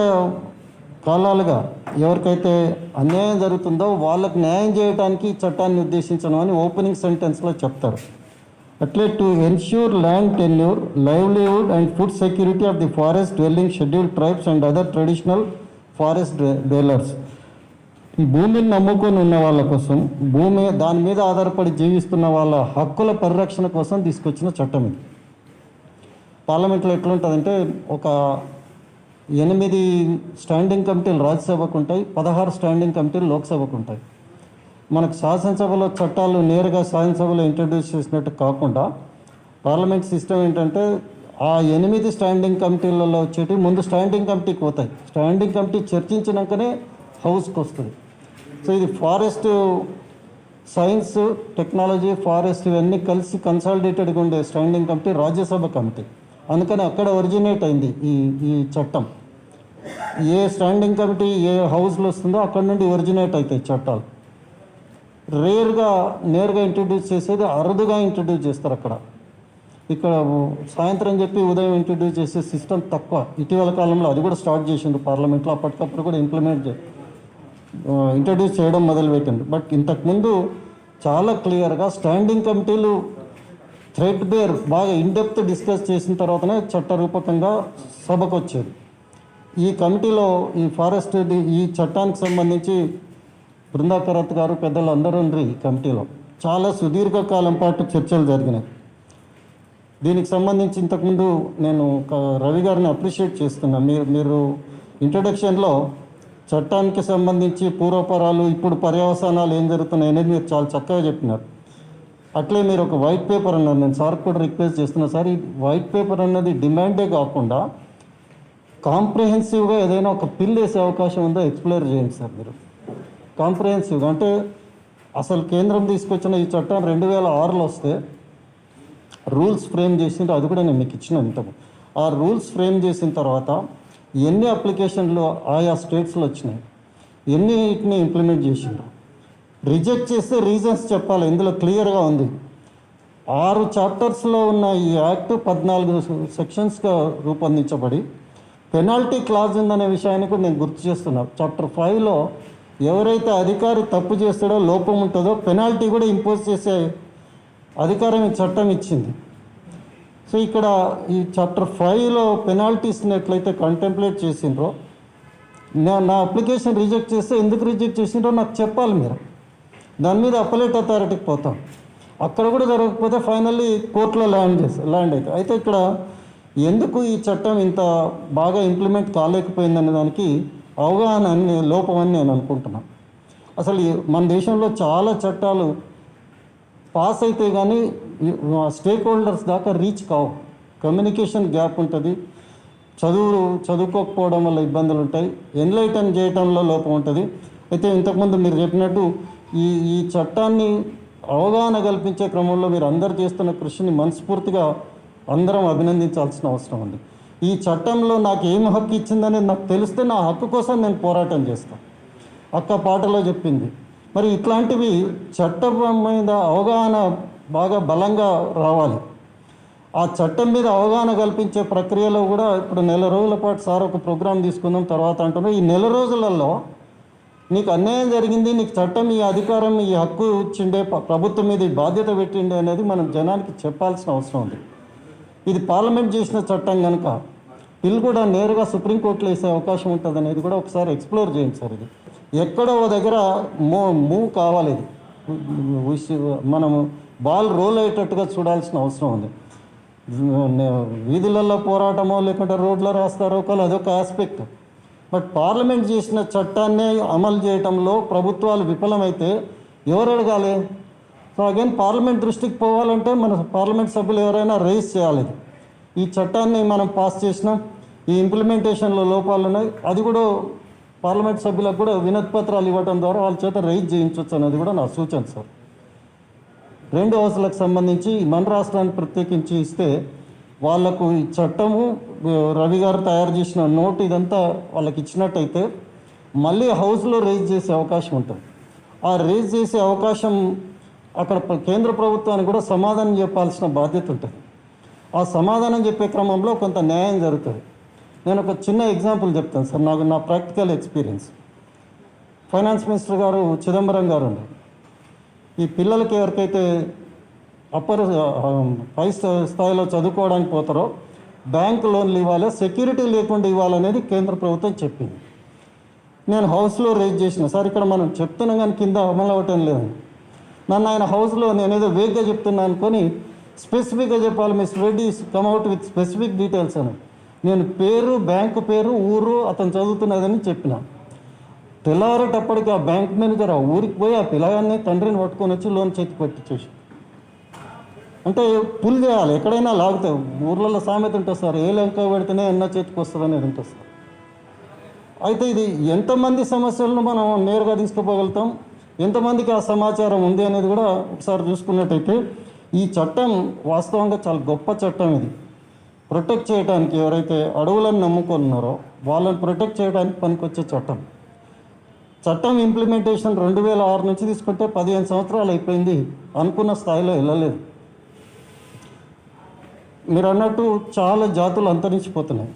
కాలాలుగా ఎవరికైతే అన్యాయం జరుగుతుందో వాళ్ళకు న్యాయం చేయడానికి ఈ చట్టాన్ని ఉద్దేశించడం అని ఓపెనింగ్ సెంటెన్స్లో చెప్తారు. అట్లే to ensure land tenure, livelihood and food security of the forest dwelling scheduled tribes and other traditional forest dwellers. ఈ భూమిని నమ్ముకొని ఉన్న వాళ్ళ కోసం, దాని మీద ఆధారపడి జీవిస్తున్న వాళ్ళ హక్కుల పరిరక్షణ కోసం తీసుకొచ్చిన చట్టం ఇది. పార్లమెంట్లో ఎట్లుంటుందంటే ఒక 8 స్టాండింగ్ కమిటీలు రాజ్యసభకు ఉంటాయి, 16 స్టాండింగ్ కమిటీలు లోక్సభకు ఉంటాయి. మనకు శాసనసభలో చట్టాలు నేరుగా శాసనసభలో ఇంట్రడ్యూస్ చేసినట్టు కాకుండా పార్లమెంట్ సిస్టమ్ ఏంటంటే ఆ 8 స్టాండింగ్ కమిటీలలో వచ్చేటి ముందు స్టాండింగ్ కమిటీకి పోతాయి. స్టాండింగ్ కమిటీ చర్చించినాకనే హౌస్కి వస్తుంది. సో ఇది ఫారెస్ట్ సైన్స్, టెక్నాలజీ, ఫారెస్ట్ ఇవన్నీ కలిసి కన్సాలిడేటెడ్గా ఉండే స్టాండింగ్ కమిటీ రాజ్యసభ కమిటీ. అందుకని అక్కడ ఒరిజినేట్ అయింది ఈ చట్టం. ఏ స్టాండింగ్ కమిటీ ఏ హౌస్లో వస్తుందో అక్కడ నుండి ఒరిజినేట్ అవుతాయి చట్టాలు. రేర్గా నేరుగా ఇంట్రడ్యూస్ చేసేది, అరుదుగా ఇంట్రడ్యూస్ చేస్తారు అక్కడ. ఇక్కడ సాయంత్రం చెప్పి ఉదయం ఇంట్రడ్యూస్ చేసే సిస్టమ్ తక్కువ. ఇటీవల కాలంలో అది కూడా స్టార్ట్ చేసిండ్రు పార్లమెంట్లో, అప్పటికప్పుడు కూడా ఇంట్రడ్యూస్ చేయడం మొదలుపెట్టింది. బట్ ఇంతకుముందు చాలా క్లియర్గా స్టాండింగ్ కమిటీలు థ్రెడ్ బేర్ బాగా ఇన్డెప్త్ డిస్కస్ చేసిన తర్వాతనే చట్టరూపకంగా సభకు వచ్చేది. ఈ కమిటీలో ఈ ఫారెస్ట్ ఈ చట్టానికి సంబంధించి బృందాకరత్ గారు పెద్దలు అందరూ ఉండ్రి. ఈ కమిటీలో చాలా సుదీర్ఘకాలం పాటు చర్చలు జరిగినాయి. దీనికి సంబంధించి ఇంతకుముందు నేను రవి గారిని అప్రిషియేట్ చేస్తున్నా. మీరు ఇంట్రడక్షన్లో చట్టానికి సంబంధించి పూర్వపరాలు, ఇప్పుడు పర్యవసానాలు ఏం జరుగుతున్నాయి అనేది మీరు చాలా చక్కగా చెప్పినారు. అట్లే మీరు ఒక వైట్ పేపర్ అన్నారు. నేను సార్ కూడా రిక్వెస్ట్ చేస్తున్నా, సార్ ఈ వైట్ పేపర్ అన్నది డిమాండే కాకుండా కాంప్రిహెన్సివ్గా ఏదైనా ఒక పిల్ వేసే అవకాశం ఉందో ఎక్స్ప్లోర్ చేయండి సార్. మీరు కాంప్రిహెన్సివ్గా అంటే అసలు కేంద్రం తీసుకొచ్చిన ఈ చట్టం 2006లో వస్తే రూల్స్ ఫ్రేమ్ చేసిందో అది కూడా నేను మీకు ఇచ్చిన ఇంతకు. ఆ రూల్స్ ఫ్రేమ్ చేసిన తర్వాత ఎన్ని అప్లికేషన్లు ఆయా స్టేట్స్లో వచ్చినాయి, ఎన్నిటిని ఇంప్లిమెంట్ చేసిండ్రు, రిజెక్ట్ చేస్తే రీజన్స్ చెప్పాలి. ఇందులో క్లియర్గా ఉంది. 6 చాప్టర్స్లో ఉన్న ఈ యాక్ట్ 14 సెక్షన్స్గా రూపొందించబడి పెనాల్టీ క్లాజ్ ఉందనే విషయాన్ని కూడా నేను గుర్తు చేస్తున్నాను. చాప్టర్ 5లో ఎవరైతే అధికారి తప్పు చేస్తాడో, లోపం ఉంటుందో పెనాల్టీ కూడా ఇంపోజ్ చేసే అధికారం ఈ చట్టం ఇచ్చింది. సో ఇక్కడ ఈ చాప్టర్ 5లో పెనాల్టీస్ని ఎట్లయితే కంటెంప్లేట్ చేసిండ్రో, నా అప్లికేషన్ రిజెక్ట్ చేస్తే ఎందుకు రిజెక్ట్ చేసిండ్రో నాకు చెప్పాలి మీరు. దాని మీద అప్పలేట్ అథారిటీకి పోతాం. అక్కడ కూడా జరగకపోతే ఫైనల్లీ కోర్టులో ల్యాండ్ అవుతుంది. అయితే ఇక్కడ ఎందుకు ఈ చట్టం ఇంత బాగా ఇంప్లిమెంట్ కాలేకపోయిందనే దానికి అవగాహన లోపం అని నేను అనుకుంటున్నాను. అసలు మన దేశంలో చాలా చట్టాలు పాస్ అయితే కానీ స్టేక్ హోల్డర్స్ దాకా రీచ్ కావు. కమ్యూనికేషన్ గ్యాప్ ఉంటుంది, చదువుకోకపోవడం వల్ల ఇబ్బందులు ఉంటాయి, ఎన్లైటన్ చేయడంలో లోపం ఉంటుంది. అయితే ఇంతకుముందు మీరు చెప్పినట్టు ఈ చట్టాన్ని అవగాహన కల్పించే క్రమంలో మీరు అందరు చేస్తున్న కృషిని మనస్ఫూర్తిగా అందరం అభినందించాల్సిన అవసరం ఉంది. ఈ చట్టంలో నాకు ఏం హక్కు ఇచ్చిందనేది నాకు తెలిస్తే నా హక్కు కోసం నేను పోరాటం చేస్తాను. అక్క పాటలో చెప్పింది. మరి ఇట్లాంటివి చట్టం మీద అవగాహన బాగా బలంగా రావాలి. ఆ చట్టం మీద అవగాహన కల్పించే ప్రక్రియలో కూడా ఇప్పుడు 4 రోజుల పాటు సార్ ఒక ప్రోగ్రాం తీసుకుందాం తర్వాత అంటున్నారు. ఈ 4 రోజులలో నీకు అన్యాయం జరిగింది, నీకు చట్టం ఈ అధికారం ఈ హక్కు ఇచ్చిండే, ప్రభుత్వం మీద ఈ బాధ్యత పెట్టిండే అనేది మనం జనానికి చెప్పాల్సిన అవసరం ఉంది. ఇది పార్లమెంట్ చేసిన చట్టం కనుక బిల్ కూడా నేరుగా సుప్రీంకోర్టులో వేసే అవకాశం ఉంటుంది అనేది కూడా ఒకసారి ఎక్స్ప్లోర్ చేయండి సార్. ఇది ఎక్కడో దగ్గర మూవ్ కావాలి. ఇది మనము బాల్ రోల్ అయ్యేటట్టుగా చూడాల్సిన అవసరం ఉంది. వీధులలో పోరాటమో లేకుంటే రోడ్లో రాస్తారోకో అదొక ఆస్పెక్ట్. బట్ పార్లమెంట్ చేసిన చట్టాన్ని అమలు చేయడంలో ప్రభుత్వాలు విఫలమైతే ఎవరు అడగాలి? సో అగైన్ పార్లమెంట్ దృష్టికి పోవాలంటే మన పార్లమెంట్ సభ్యులు ఎవరైనా రైజ్ చేయాలి. ఈ చట్టాన్ని మనం పాస్ చేసినాం, ఈ ఇంప్లిమెంటేషన్లో లోపాలు ఉన్నాయి, అది కూడా పార్లమెంట్ సభ్యులకు కూడా వినతి పత్రాలు ఇవ్వడం ద్వారా వాళ్ళ చేత రైజ్ చేయించవచ్చు అనేది కూడా నా సూచన సార్. 2 హౌస్లకు సంబంధించి మన రాష్ట్రానికి ప్రత్యేకించి ఇస్తే వాళ్లకు ఈ చట్టము రవి గారు తయారు చేసిన నోట్ ఇదంతా వాళ్ళకి ఇచ్చినట్టయితే మళ్ళీ హౌస్లో రైజ్ చేసే అవకాశం ఉంటుంది. ఆ రైజ్ చేసే అవకాశం అక్కడ కేంద్ర ప్రభుత్వానికి కూడా సమాధానం చెప్పాల్సిన బాధ్యత ఉంటుంది. ఆ సమాధానం చెప్పే క్రమంలో కొంత న్యాయం జరుగుతుంది. నేను ఒక చిన్న ఎగ్జాంపుల్ చెప్తాను సార్. నా ప్రాక్టికల్ ఎక్స్పీరియన్స్. ఫైనాన్స్ మినిస్టర్ గారు చిదంబరం గారు ఉన్నారు. ఈ పిల్లలకి ఎవరికైతే పై స్థాయిలో చదువుకోవడానికి పోతారో బ్యాంక్ లోన్లు ఇవ్వాలి, సెక్యూరిటీ లేకుండా ఇవ్వాలనేది కేంద్ర ప్రభుత్వం చెప్పింది. నేను హౌస్లో రేజ్ చేసిన, సార్ ఇక్కడ మనం చెప్తున్నాం కానీ కింద అమలు అవ్వటం లేదని. నన్ను ఆయన హౌస్లో నేనేదో వేగ్గా చెప్తున్నా అనుకొని స్పెసిఫిక్గా చెప్పాలి, mister Reddy come out with specific details అని. నేను పేరు, బ్యాంకు పేరు, ఊరు, అతను చదువుతున్నదని చెప్పిన. తెల్లారేటప్పటికి ఆ బ్యాంక్ మేనేజర్ ఆ ఊరికి పోయి ఆ పిల్లగాన్ని తండ్రిని పట్టుకొని వచ్చి లోన్ చేతి పెట్టించేసి, అంటే పుల్ చేయాలి. ఎక్కడైనా లాగితే ఊర్లలో సామెత ఉంటుంది సార్, ఏ లెంక పెడితేనే ఎన్న చేతికి వస్తుంది అనేది ఉంటుంది సార్. అయితే ఇది ఎంతమంది సమస్యలను మనం నేరుగా తీసుకుపోగలుగుతాం, ఎంతమందికి ఆ సమాచారం ఉంది అనేది కూడా ఒకసారి చూసుకున్నట్టయితే ఈ చట్టం వాస్తవంగా చాలా గొప్ప చట్టం. ఇది ప్రొటెక్ట్ చేయడానికి, ఎవరైతే అడవులను నమ్ముకున్నారో వాళ్ళని ప్రొటెక్ట్ చేయడానికి పనికొచ్చే చట్టం. చట్టం ఇంప్లిమెంటేషన్ 2006 నుంచి తీసుకుంటే 15 సంవత్సరాలు అయిపోయింది, అనుకున్న స్థాయిలో వెళ్ళలేదు. మీరు అన్నట్టు చాలా జాతులు అంతరించిపోతున్నాయి.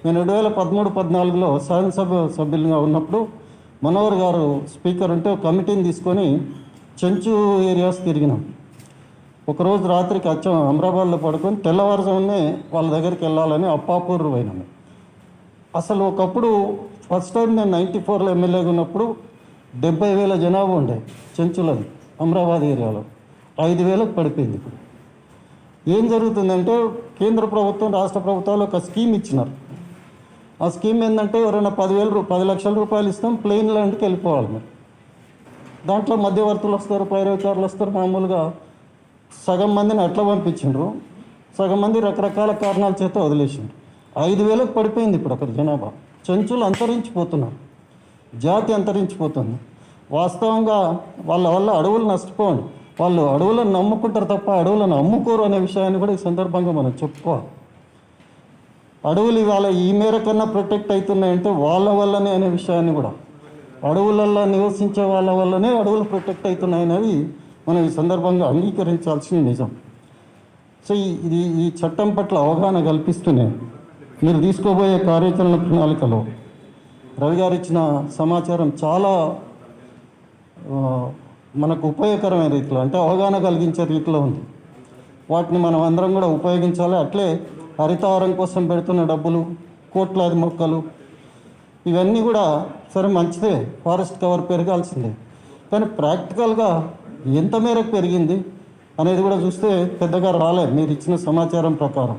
నేను 2013-14లో శాసనసభ సభ్యులుగా ఉన్నప్పుడు మనోహర్ గారు స్పీకర్ ఉంటే ఒక కమిటీని తీసుకొని చెంచు ఏరియాస్ తిరిగినాం. ఒకరోజు రాత్రికి వచ్చాం, అమరాబాద్లో పడుకొని తెల్లవారుజామునే వాళ్ళ దగ్గరికి వెళ్ళాలని అప్పాపూర్ పోయినాము. అసలు ఒకప్పుడు ఫస్ట్ టైం నేను 94లో ఎమ్మెల్యేగా ఉన్నప్పుడు 70,000 జనాభా ఉండే చెంచులది అమరాబాద్ ఏరియాలో, 5,000కు పడిపోయింది. ఇప్పుడు ఏం జరుగుతుందంటే కేంద్ర ప్రభుత్వం, రాష్ట్ర ప్రభుత్వాలు ఒక స్కీమ్ ఇచ్చినారు. ఆ స్కీమ్ ఏంటంటే ఎవరైనా 10 లక్షల రూపాయలు ఇస్తాం, ప్లెయిన్ ల్యాండ్కి వెళ్ళిపోవాలి. మరి దాంట్లో మధ్యవర్తులు వస్తారు, పైరవికారులు వస్తారు. మామూలుగా సగం మందిని అట్లా పంపించిండ్రు, సగం మంది రకరకాల కారణాల చేత వదిలేసిండ్రు. 5,000కు పడిపోయింది ఇప్పుడు అక్కడ జనాభా. చెంచులు అంతరించిపోతున్నారు, జాతి అంతరించిపోతుంది. వాస్తవంగా వాళ్ళ వల్ల అడవులు నష్టపోండి, వాళ్ళు అడవులను నమ్ముకుంటారు తప్ప అడవులను అమ్ముకోరు అనే విషయాన్ని కూడా ఈ సందర్భంగా మనం చెప్పుకోవాలి. అడవులు ఇవాళ ఈ మేరకన్నా ప్రొటెక్ట్ అవుతున్నాయంటే వాళ్ళ వల్లనే అనే విషయాన్ని కూడా, అడవులలో నివసించే వాళ్ళ వల్లనే అడవులు ప్రొటెక్ట్ అవుతున్నాయనేది మనం ఈ సందర్భంగా అంగీకరించాల్సిన నిజం. సో ఈ చట్టం పట్ల అవగాహన కల్పిస్తూనే మీరు తీసుకోబోయే కార్యాచరణ ప్రణాళికలో రవి గారు ఇచ్చిన సమాచారం చాలా మనకు ఉపయోగకరమైన రీతిలో, అంటే అవగాహన కలిగించే రీతిలో ఉంది. వాటిని మనం అందరం కూడా ఉపయోగించాలి. అట్లే హరితహారం కోసం పెడుతున్న డబ్బులు, కోట్లాది మొక్కలు, ఇవన్నీ కూడా సరే మంచిదే, ఫారెస్ట్ కవర్ పెరగాల్సిందే. కానీ ప్రాక్టికల్గా ఎంత మేరకు పెరిగింది అనేది కూడా చూస్తే పెద్దగా రాలేదు మీరు ఇచ్చిన సమాచారం ప్రకారం.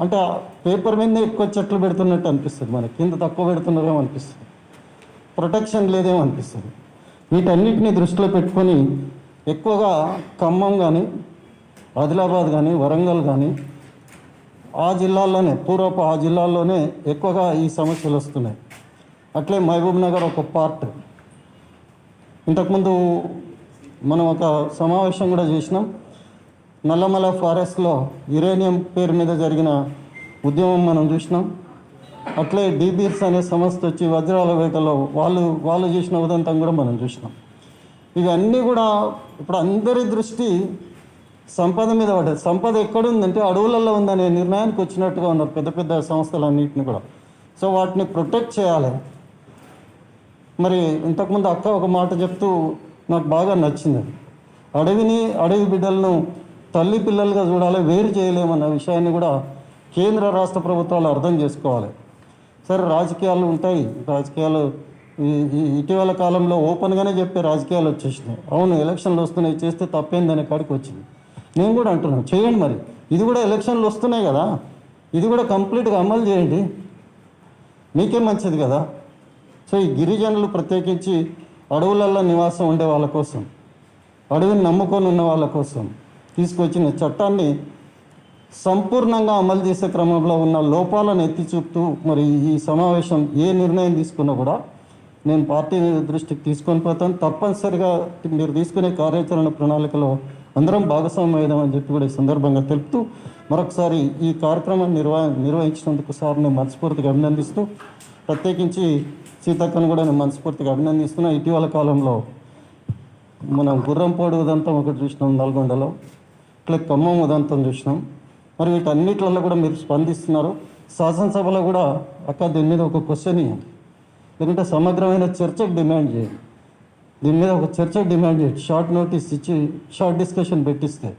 అంటే పేపర్ మీదనే ఎక్కువ చెట్లు పెడుతున్నట్టు అనిపిస్తుంది, మనకి కింద తక్కువ పెడుతున్నారేమో అనిపిస్తుంది, ప్రొటెక్షన్ లేదేమో అనిపిస్తుంది. వీటన్నిటిని దృష్టిలో పెట్టుకొని ఎక్కువగా ఖమ్మం కానీ, ఆదిలాబాద్ కానీ, వరంగల్ కానీ ఆ జిల్లాల్లోనే, పూర్వపు ఆ జిల్లాల్లోనే ఎక్కువగా ఈ సమస్యలు వస్తున్నాయి. అట్లే మహబూబ్ నగర్ ఒక పార్ట్. ఇంతకుముందు మనం ఒక సమావేశం కూడా చేసినాం. నల్లమల ఫారెస్ట్లో యురేనియం పేరు మీద జరిగిన ఉద్యమం మనం చూసినాం. అట్లే డీబీర్స్ అనే సంస్థ వచ్చి వజ్రాల వేటలో వాళ్ళు చేసిన ఉదంతం కూడా మనం చూసినాం. ఇవన్నీ కూడా ఇప్పుడు అందరి దృష్టి సంపద మీద పడ్డది. సంపద ఎక్కడుందంటే అడవులలో ఉందనే నిర్ణయానికి వచ్చినట్టుగా ఉన్నారు పెద్ద పెద్ద సంస్థలన్నింటినీ కూడా. సో వాటిని ప్రొటెక్ట్ చేయాలి. మరి ఇంతకుముందు అక్క ఒక మాట చెప్తూ నాకు బాగా నచ్చింది. అడవి బిడ్డలను తల్లి పిల్లలుగా చూడాలి, వేరు చేయలేమన్న విషయాన్ని కూడా కేంద్ర రాష్ట్ర ప్రభుత్వాలు అర్థం చేసుకోవాలి. సరే రాజకీయాలు ఉంటాయి, రాజకీయాలు ఇటీవల కాలంలో ఓపెన్గానే చెప్పే రాజకీయాలు వచ్చేసినాయి. అవును ఎలక్షన్లు వస్తున్నాయి, చేస్తే తప్పేందనే కాడికి వచ్చింది. నేను కూడా అంటున్నాను చేయండి, మరి ఇది కూడా ఎలక్షన్లు వస్తున్నాయి కదా, ఇది కూడా కంప్లీట్గా అమలు చేయండి, మీకే మంచిది కదా. సో ఈ గిరిజనులు ప్రత్యేకించి అడవులలో నివాసం ఉండే వాళ్ళ కోసం, అడవిని నమ్ముకొని ఉన్న వాళ్ళ కోసం తీసుకొచ్చిన చట్టాన్ని సంపూర్ణంగా అమలు చేసే క్రమంలో ఉన్న లోపాలను ఎత్తి చూపుతూ మరి ఈ సమావేశం ఏ నిర్ణయం తీసుకున్నా కూడా నేను పార్టీ దృష్టికి తీసుకొని పోతాను. తప్పనిసరిగా మీరు తీసుకునే కార్యాచరణ ప్రణాళికలో అందరం భాగస్వామ్యమని చెప్పి కూడా ఈ సందర్భంగా తెలుపుతూ మరొకసారి ఈ కార్యక్రమాన్ని నిర్వహించినందుకు సార్ నేను మనస్ఫూర్తిగా అభినందిస్తూ, ప్రత్యేకించి సీతక్కను కూడా నేను మనస్ఫూర్తిగా అభినందిస్తున్నా. ఇటీవల కాలంలో మనం గుర్రంపోడు ఉదంతం ఒకటి చూసినాం నల్గొండలో, ఇట్లా ఖమ్మం ఉదంతం చూసినాం. మరి వీటన్నిట్లలో కూడా మీరు స్పందిస్తున్నారు. శాసనసభలో కూడా అక్క దీని మీద ఒక క్వశ్చన్ ఇవ్వండి, లేకుంటే సమగ్రమైన చర్చకు డిమాండ్ చేయండి. దీని మీద ఒక చర్చ డిమాండ్ చేయండి, షార్ట్ నోటీస్ ఇచ్చి షార్ట్ డిస్కషన్ పెట్టిస్తే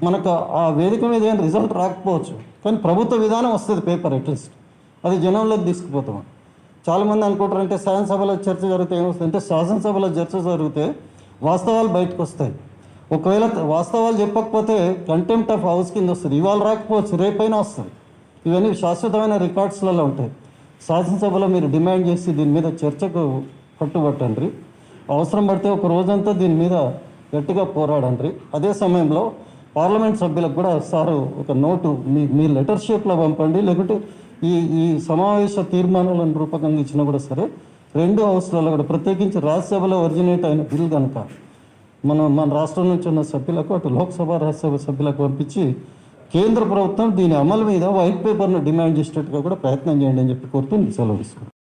మనకు ఆ వేదిక మీద ఏం రిజల్ట్ రాకపోవచ్చు, కానీ ప్రభుత్వ విధానం వస్తుంది పేపర్ అట్లీస్ట్, అది జనంలోకి తీసుకుపోతాం. చాలామంది అనుకుంటారంటే శాసనసభలో చర్చ జరిగితే ఏమొస్తుంది అంటే, శాసనసభలో చర్చ జరిగితే వాస్తవాలు బయటకు వస్తాయి. ఒకవేళ వాస్తవాలు చెప్పకపోతే కంటెంప్ట్ ఆఫ్ హౌస్ కింద వస్తుంది. ఇవాళ రాకపోవచ్చు, రేపైనా వస్తుంది. ఇవన్నీ శాశ్వతమైన రికార్డ్స్లలో ఉంటాయి. శాసనసభలో మీరు డిమాండ్ చేసి దీని మీద చర్చకు పట్టుబట్టండి. అవసరం పడితే ఒక రోజంతా దీని మీద గట్టిగా పోరాడండి. అదే సమయంలో పార్లమెంట్ సభ్యులకు కూడా సారు ఒక నోటు మీ లెటర్ షేప్లో పంపండి, లేకుంటే ఈ సమావేశ తీర్మానాలను రూపకంగా ఇచ్చినా కూడా సరే, రెండు హౌస్లలో కూడా ప్రత్యేకించి రాజ్యసభలో ఒరిజినేట్ అయిన బిల్ కనుక మన రాష్ట్రం నుంచి ఉన్న సభ్యులకు, అటు లోక్సభ రాజ్యసభ సభ్యులకు పంపించి కేంద్ర ప్రభుత్వం దీని అమలు మీద వైట్ పేపర్ను డిమాండ్ చేసేటట్టుగా కూడా ప్రయత్నం చేయండి అని చెప్పి కోరుతూ సెలవు తీసుకుంటాను.